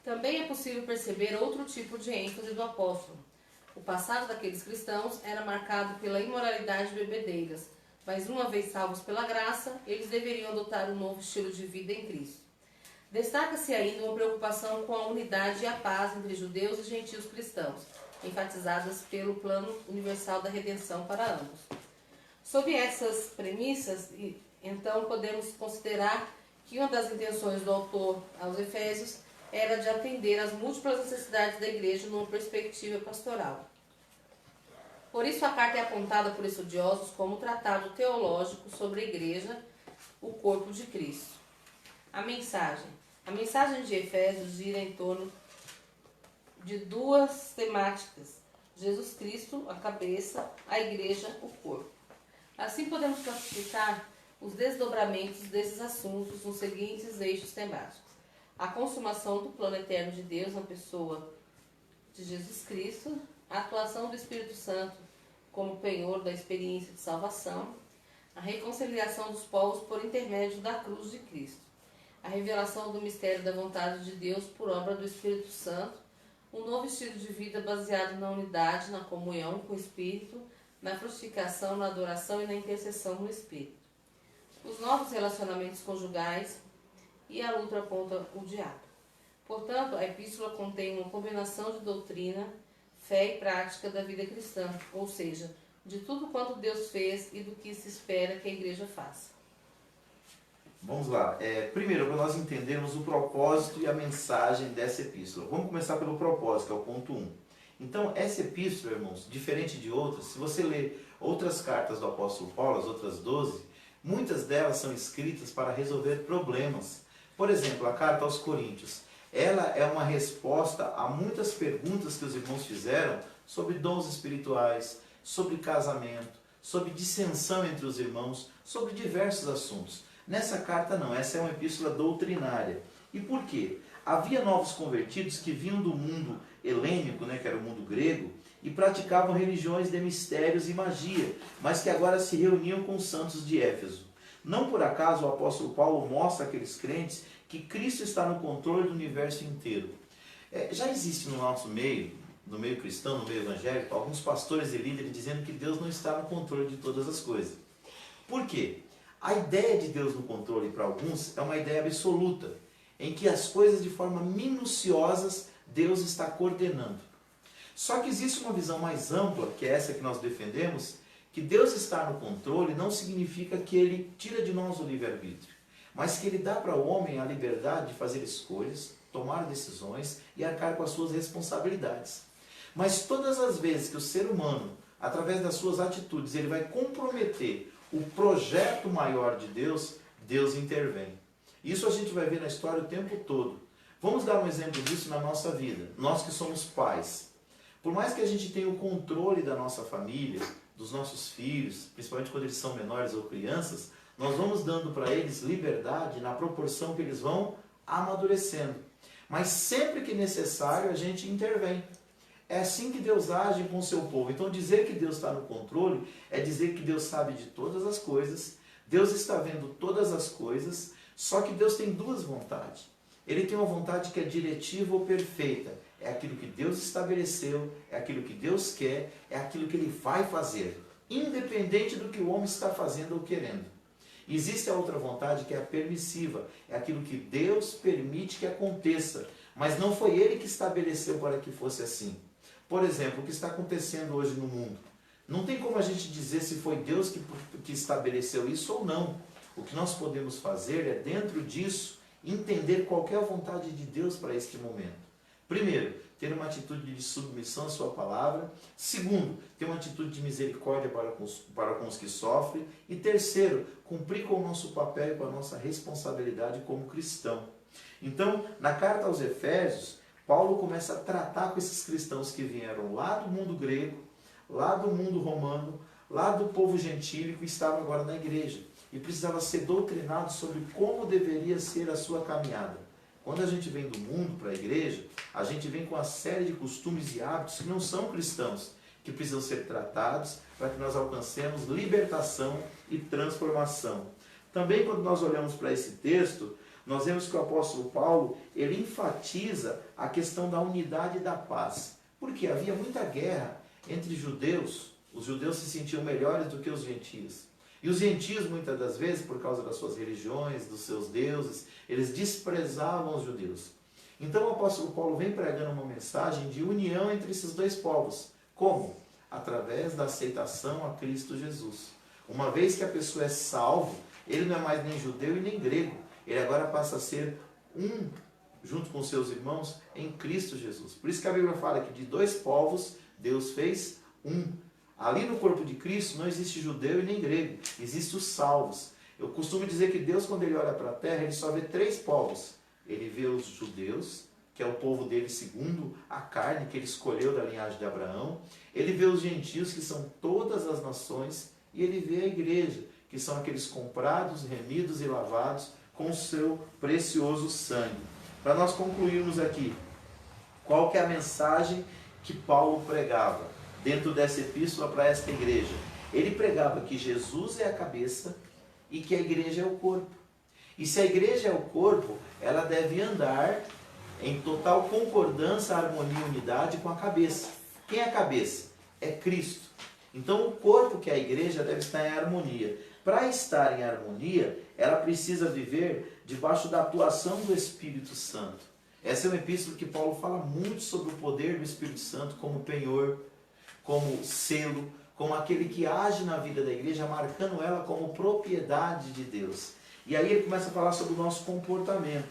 Também é possível perceber outro tipo de ênfase do apóstolo. O passado daqueles cristãos era marcado pela imoralidade de bebedeiras, mas uma vez salvos pela graça, eles deveriam adotar um novo estilo de vida em Cristo. Destaca-se ainda uma preocupação com a unidade e a paz entre judeus e gentios cristãos, enfatizadas pelo plano universal da redenção para ambos. Sob essas premissas, então, podemos considerar que uma das intenções do autor aos Efésios era de atender às múltiplas necessidades da igreja numa perspectiva pastoral. Por isso, a carta é apontada por estudiosos como um tratado teológico sobre a igreja, o corpo de Cristo. A mensagem. A mensagem de Efésios gira em torno de duas temáticas: Jesus Cristo, a cabeça, a igreja, o corpo. Assim, podemos classificar os desdobramentos desses assuntos nos seguintes eixos temáticos: a consumação do plano eterno de Deus na pessoa de Jesus Cristo, a atuação do Espírito Santo como penhor da experiência de salvação, a reconciliação dos povos por intermédio da cruz de Cristo, a revelação do mistério da vontade de Deus por obra do Espírito Santo, um novo estilo de vida baseado na unidade, na comunhão com o Espírito, na frutificação, na adoração e na intercessão no Espírito, os novos relacionamentos conjugais e a luta contra o diabo. Portanto, a epístola contém uma combinação de doutrina, fé e prática da vida cristã, ou seja, de tudo quanto Deus fez e do que se espera que a igreja faça. Vamos lá. Primeiro, para nós entendermos o propósito e a mensagem dessa epístola. Vamos começar pelo propósito, que é o ponto 1. Então, essa epístola, irmãos, diferente de outras, se você ler outras cartas do apóstolo Paulo, as outras 12, muitas delas são escritas para resolver problemas. Por exemplo, a carta aos Coríntios. Ela é uma resposta a muitas perguntas que os irmãos fizeram sobre dons espirituais, sobre casamento, sobre dissensão entre os irmãos, sobre diversos assuntos. Nessa carta não, essa é uma epístola doutrinária. E por quê? Havia novos convertidos que vinham do mundo helênico, que era o mundo grego, e praticavam religiões de mistérios e magia, mas que agora se reuniam com os santos de Éfeso. Não por acaso o apóstolo Paulo mostra àqueles crentes que Cristo está no controle do universo inteiro. Já existe no nosso meio, no meio cristão, no meio evangélico, alguns pastores e líderes dizendo que Deus não está no controle de todas as coisas. Por quê? A ideia de Deus no controle para alguns é uma ideia absoluta, em que as coisas de forma minuciosas Deus está coordenando. Só que existe uma visão mais ampla, que é essa que nós defendemos, que Deus está no controle não significa que Ele tira de nós o livre-arbítrio, mas que Ele dá para o homem a liberdade de fazer escolhas, tomar decisões e arcar com as suas responsabilidades. Mas todas as vezes que o ser humano, através das suas atitudes, ele vai comprometer o projeto maior de Deus, Deus intervém. Isso a gente vai ver na história o tempo todo. Vamos dar um exemplo disso na nossa vida. Nós que somos pais. Por mais que a gente tenha o controle da nossa família, dos nossos filhos, principalmente quando eles são menores ou crianças, nós vamos dando para eles liberdade na proporção que eles vão amadurecendo. Mas sempre que necessário a gente intervém. É assim que Deus age com o seu povo. Então dizer que Deus está no controle é dizer que Deus sabe de todas as coisas, Deus está vendo todas as coisas, só que Deus tem duas vontades. Ele tem uma vontade que é diretiva ou perfeita. É aquilo que Deus estabeleceu, é aquilo que Deus quer, é aquilo que Ele vai fazer, independente do que o homem está fazendo ou querendo. Existe a outra vontade que é a permissiva, é aquilo que Deus permite que aconteça, mas não foi Ele que estabeleceu para que fosse assim. Por exemplo, o que está acontecendo hoje no mundo. Não tem como a gente dizer se foi Deus que estabeleceu isso ou não. O que nós podemos fazer é, dentro disso, entender qual é a vontade de Deus para este momento. Primeiro, ter uma atitude de submissão à sua palavra. Segundo, ter uma atitude de misericórdia para com os que sofrem. E terceiro, cumprir com o nosso papel e com a nossa responsabilidade como cristão. Então, na carta aos Efésios, Paulo começa a tratar com esses cristãos que vieram lá do mundo grego, lá do mundo romano, lá do povo gentílico que estavam agora na igreja. E precisava ser doutrinado sobre como deveria ser a sua caminhada. Quando a gente vem do mundo para a igreja, a gente vem com uma série de costumes e hábitos que não são cristãos, que precisam ser tratados para que nós alcancemos libertação e transformação. Também quando nós olhamos para esse texto, nós vemos que o apóstolo Paulo, ele enfatiza a questão da unidade e da paz. Porque havia muita guerra entre judeus, os judeus se sentiam melhores do que os gentios. E os gentios, muitas das vezes, por causa das suas religiões, dos seus deuses, eles desprezavam os judeus. Então o apóstolo Paulo vem pregando uma mensagem de união entre esses dois povos. Como? Através da aceitação a Cristo Jesus. Uma vez que a pessoa é salvo, ele não é mais nem judeu e nem grego. Ele agora passa a ser um, junto com seus irmãos, em Cristo Jesus. Por isso que a Bíblia fala que de dois povos, Deus fez um. Ali no corpo de Cristo não existe judeu e nem grego, existem os salvos. Eu costumo dizer que Deus, quando Ele olha para a terra, Ele só vê três povos. Ele vê os judeus, que é o povo dele segundo a carne, que Ele escolheu da linhagem de Abraão. Ele vê os gentios, que são todas as nações, e Ele vê a igreja, que são aqueles comprados, remidos e lavados com o seu precioso sangue. Para nós concluirmos aqui, qual que é a mensagem que Paulo pregava dentro dessa epístola para esta igreja? Ele pregava que Jesus é a cabeça e que a igreja é o corpo. E se a igreja é o corpo, ela deve andar em total concordância, harmonia e unidade com a cabeça. Quem é a cabeça? É Cristo. Então o corpo, que é a igreja, deve estar em harmonia. Para estar em harmonia, ela precisa viver debaixo da atuação do Espírito Santo. Essa é uma epístola que Paulo fala muito sobre o poder do Espírito Santo como penhor, como selo, como aquele que age na vida da igreja, marcando ela como propriedade de Deus. E aí ele começa a falar sobre o nosso comportamento.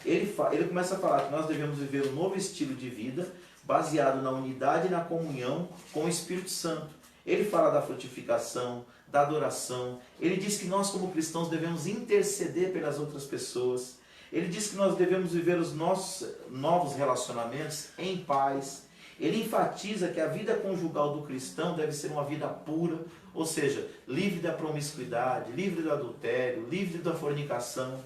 Ele começa a falar que nós devemos viver um novo estilo de vida, baseado na unidade e na comunhão com o Espírito Santo. Ele fala da frutificação, da adoração. Ele diz que nós, como cristãos, devemos interceder pelas outras pessoas. Ele diz que nós devemos viver os nossos novos relacionamentos em paz. Ele enfatiza que a vida conjugal do cristão deve ser uma vida pura, ou seja, livre da promiscuidade, livre do adultério, livre da fornicação.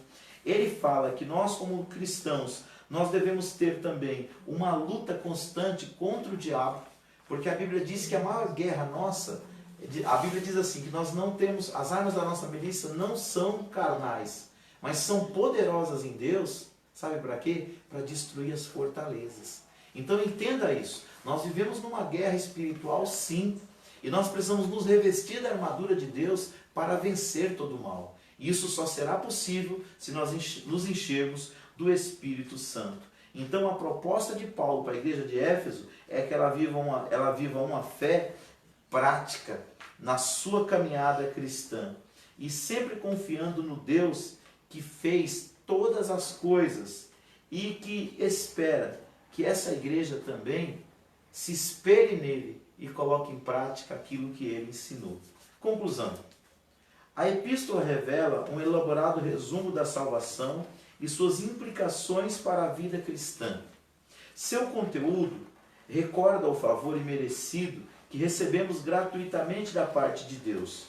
Ele fala que nós, como cristãos, nós devemos ter também uma luta constante contra o diabo, porque a Bíblia diz que a maior guerra nossa, a Bíblia diz assim, que nós não temos, as armas da nossa milícia não são carnais, mas são poderosas em Deus, sabe para quê? Para destruir as fortalezas. Então entenda isso, nós vivemos numa guerra espiritual sim, e nós precisamos nos revestir da armadura de Deus para vencer todo o mal. E isso só será possível se nós nos enchermos do Espírito Santo. Então a proposta de Paulo para a igreja de Éfeso é que ela viva uma fé prática na sua caminhada cristã. E sempre confiando no Deus que fez todas as coisas e que espera que essa igreja também se espelhe nele e coloque em prática aquilo que ele ensinou. Conclusão. A epístola revela um elaborado resumo da salvação e suas implicações para a vida cristã. Seu conteúdo recorda o favor imerecido que recebemos gratuitamente da parte de Deus.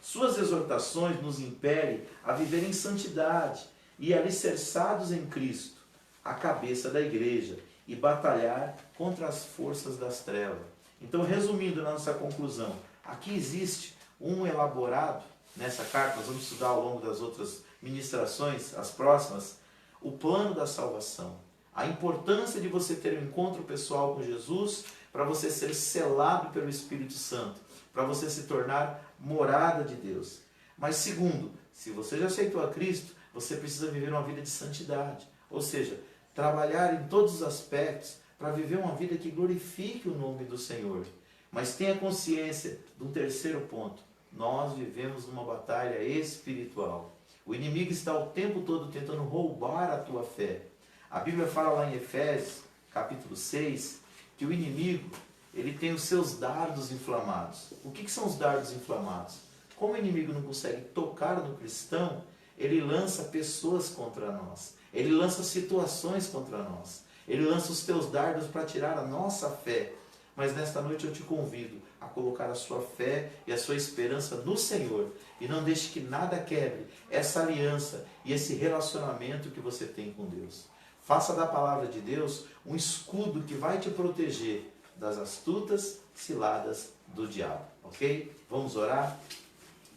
Suas exortações nos impelem a viver em santidade e alicerçados em Cristo, a cabeça da igreja, e batalhar contra as forças das trevas. Então, resumindo na nossa conclusão, aqui existe um elaborado, nessa carta, nós vamos estudar ao longo das outras ministrações, as próximas, o plano da salvação. A importância de você ter um encontro pessoal com Jesus, para você ser selado pelo Espírito Santo, para você se tornar morada de Deus. Mas segundo, se você já aceitou a Cristo, você precisa viver uma vida de santidade. Ou seja, trabalhar em todos os aspectos para viver uma vida que glorifique o nome do Senhor. Mas tenha consciência do terceiro ponto. Nós vivemos numa batalha espiritual. O inimigo está o tempo todo tentando roubar a tua fé. A Bíblia fala lá em Efésios, capítulo 6, que o inimigo, ele tem os seus dardos inflamados. O que são os dardos inflamados? Como o inimigo não consegue tocar no cristão, ele lança pessoas contra nós. Ele lança situações contra nós. Ele lança os teus dardos para tirar a nossa fé. Mas nesta noite eu te convido a colocar a sua fé e a sua esperança no Senhor. E não deixe que nada quebre essa aliança e esse relacionamento que você tem com Deus. Faça da palavra de Deus um escudo que vai te proteger das astutas ciladas do diabo. Ok? Vamos orar?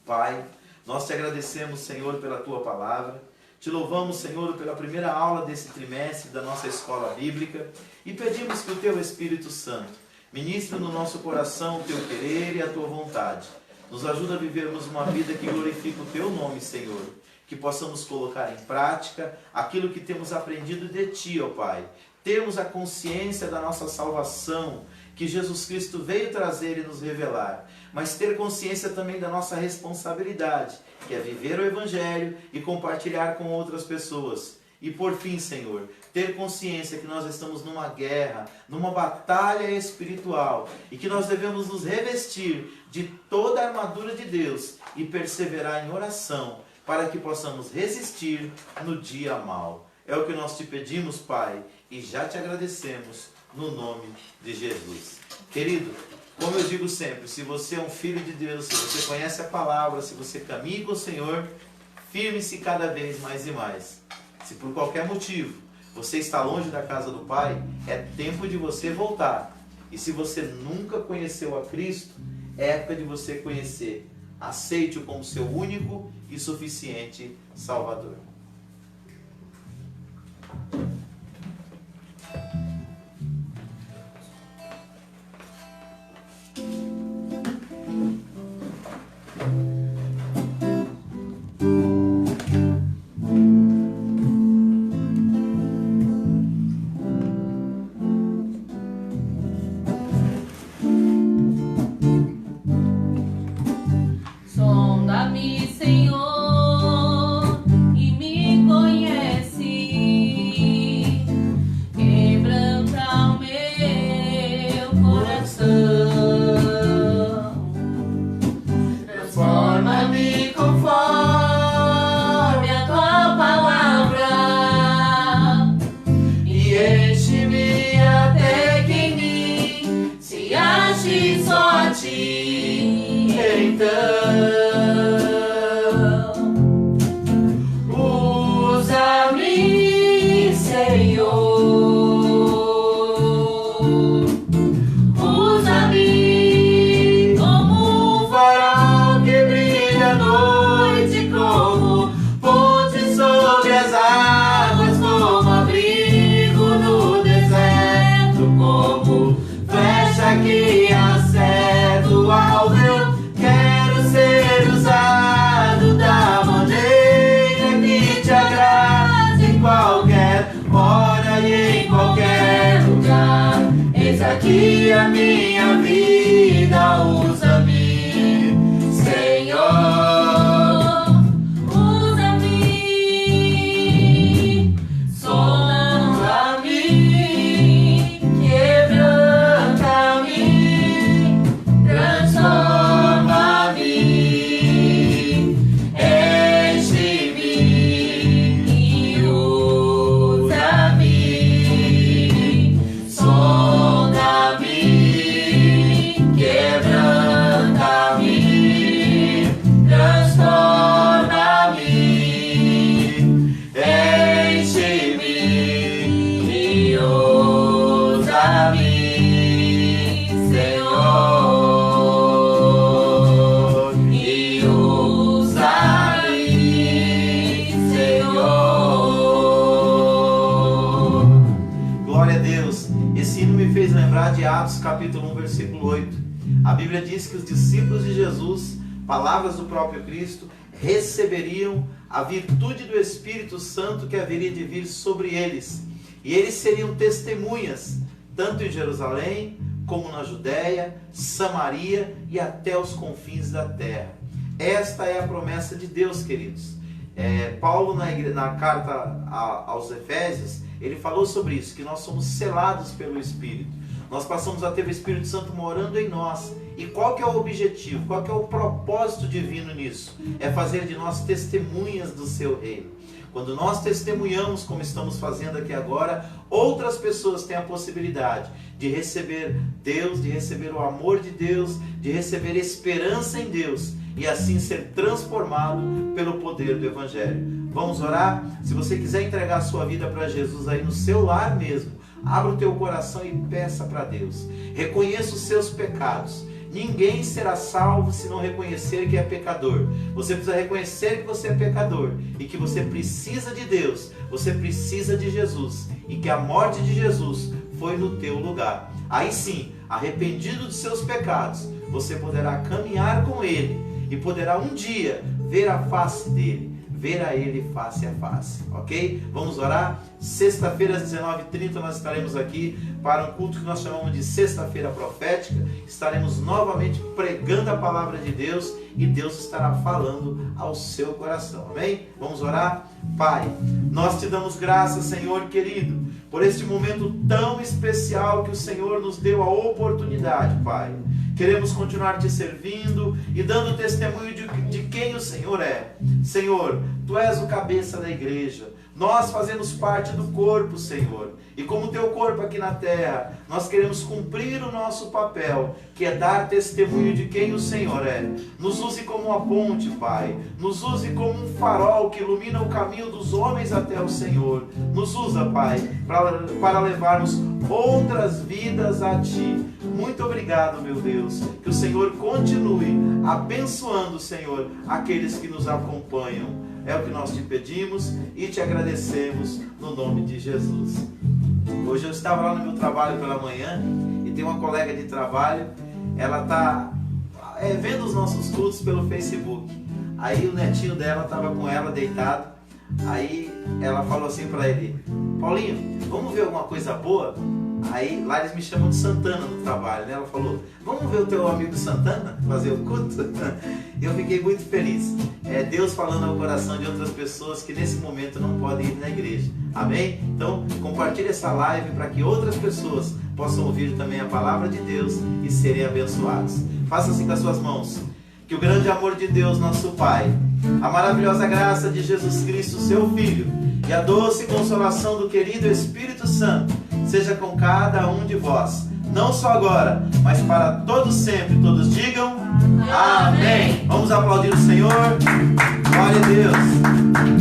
Pai, nós te agradecemos, Senhor, pela tua palavra. Te louvamos, Senhor, pela primeira aula desse trimestre da nossa escola bíblica e pedimos que o teu Espírito Santo ministre no nosso coração o teu querer e a tua vontade. Nos ajuda a vivermos uma vida que glorifica o teu nome, Senhor. Que possamos colocar em prática aquilo que temos aprendido de ti, ó Pai. Termos a consciência da nossa salvação, que Jesus Cristo veio trazer e nos revelar. Mas ter consciência também da nossa responsabilidade, que é viver o Evangelho e compartilhar com outras pessoas. E por fim, Senhor, ter consciência que nós estamos numa guerra, numa batalha espiritual e que nós devemos nos revestir de toda a armadura de Deus e perseverar em oração para que possamos resistir no dia mau. É o que nós te pedimos, Pai, e já te agradecemos no nome de Jesus. Querido, como eu digo sempre, se você é um filho de Deus, se você conhece a palavra, se você caminha com o Senhor, firme-se cada vez mais e mais. Se por qualquer motivo você está longe da casa do Pai, é tempo de você voltar. E se você nunca conheceu a Cristo, é época de você conhecer. Aceite-o como seu único e suficiente Salvador. Sonda-me, Senhor, e me conhece. Quebranta o meu coração. Transforma-me conforme a tua palavra e enche-me até que em mim se ache só a ti. Então usa-me, Senhor, usa-me como um farol que brilha à noite, como ponte sobre as águas, como abrigo no deserto, como flecha que acerto ao meu. Quero ser usado da maneira que te agrada, em qualquer hora e em qualquer lugar. Eis aqui a minha vida, usa-me, Senhor, usa-me, sonda-me, quebranta-me, transforma-me, enche-me e usa-me, sonda-me, quebranta-me, transforma-me, enche-me e usa-me, Senhor, e usa-me, Senhor. Glória a Deus. Esse hino me fez lembrar de Atos capítulo 1, versículo 8. A Bíblia diz que os discípulos de Jesus, palavras do próprio Cristo, receberiam a virtude do Espírito Santo que haveria de vir sobre eles. E eles seriam testemunhas, tanto em Jerusalém, como na Judéia, Samaria e até os confins da terra. Esta é a promessa de Deus, queridos. Paulo, na carta aos Efésios, ele falou sobre isso, que nós somos selados pelo Espírito. Nós passamos a ter o Espírito Santo morando em nós. E qual que é o objetivo? Qual que é o propósito divino nisso? É fazer de nós testemunhas do seu reino. Quando nós testemunhamos, como estamos fazendo aqui agora, outras pessoas têm a possibilidade de receber Deus, de receber o amor de Deus, de receber esperança em Deus e assim ser transformado pelo poder do Evangelho. Vamos orar? Se você quiser entregar a sua vida para Jesus aí no seu lar mesmo, abra o teu coração e peça para Deus. Reconheça os seus pecados. Ninguém será salvo se não reconhecer que é pecador. Você precisa reconhecer que você é pecador e que você precisa de Deus, você precisa de Jesus e que a morte de Jesus foi no teu lugar. Aí sim, arrependido dos seus pecados, você poderá caminhar com Ele e poderá um dia ver a face dele, ver a Ele face a face, ok? Vamos orar? Sexta-feira às 19h30 nós estaremos aqui para um culto que nós chamamos de Sexta-feira Profética. Estaremos novamente pregando a palavra de Deus e Deus estará falando ao seu coração, amém? Vamos orar? Pai, nós te damos graças, Senhor querido, por este momento tão especial que o Senhor nos deu a oportunidade, Pai. Queremos continuar te servindo e dando testemunho de quem o Senhor é. Senhor, Tu és o cabeça da igreja. Nós fazemos parte do corpo, Senhor. E como Teu corpo aqui na terra, nós queremos cumprir o nosso papel, que é dar testemunho de quem o Senhor é. Nos use como uma ponte, Pai. Nos use como um farol que ilumina o caminho dos homens até o Senhor. Nos usa, Pai, para levarmos outras vidas a Ti. Muito obrigado, meu Deus. Que o Senhor continue abençoando, Senhor, aqueles que nos acompanham. É o que nós te pedimos e te agradecemos no nome de Jesus. Hoje eu estava lá no meu trabalho pela manhã e tem uma colega de trabalho, ela está vendo os nossos cultos pelo Facebook. Aí o netinho dela estava com ela deitado. Aí ela falou assim para ele: Paulinho, vamos ver alguma coisa boa? Aí lá eles me chamam de Santana no trabalho, né? Ela falou: vamos ver o teu amigo Santana fazer o culto? Eu fiquei muito feliz. É Deus falando ao coração de outras pessoas que nesse momento não podem ir na igreja. Amém? Então compartilhe essa live para que outras pessoas possam ouvir também a palavra de Deus e serem abençoados. Faça assim com as suas mãos. Que o grande amor de Deus, nosso Pai, a maravilhosa graça de Jesus Cristo, seu Filho, e a doce consolação do querido Espírito Santo seja com cada um de vós, não só agora, mas para todos sempre. Todos digam amém. Vamos aplaudir o Senhor. Glória a Deus.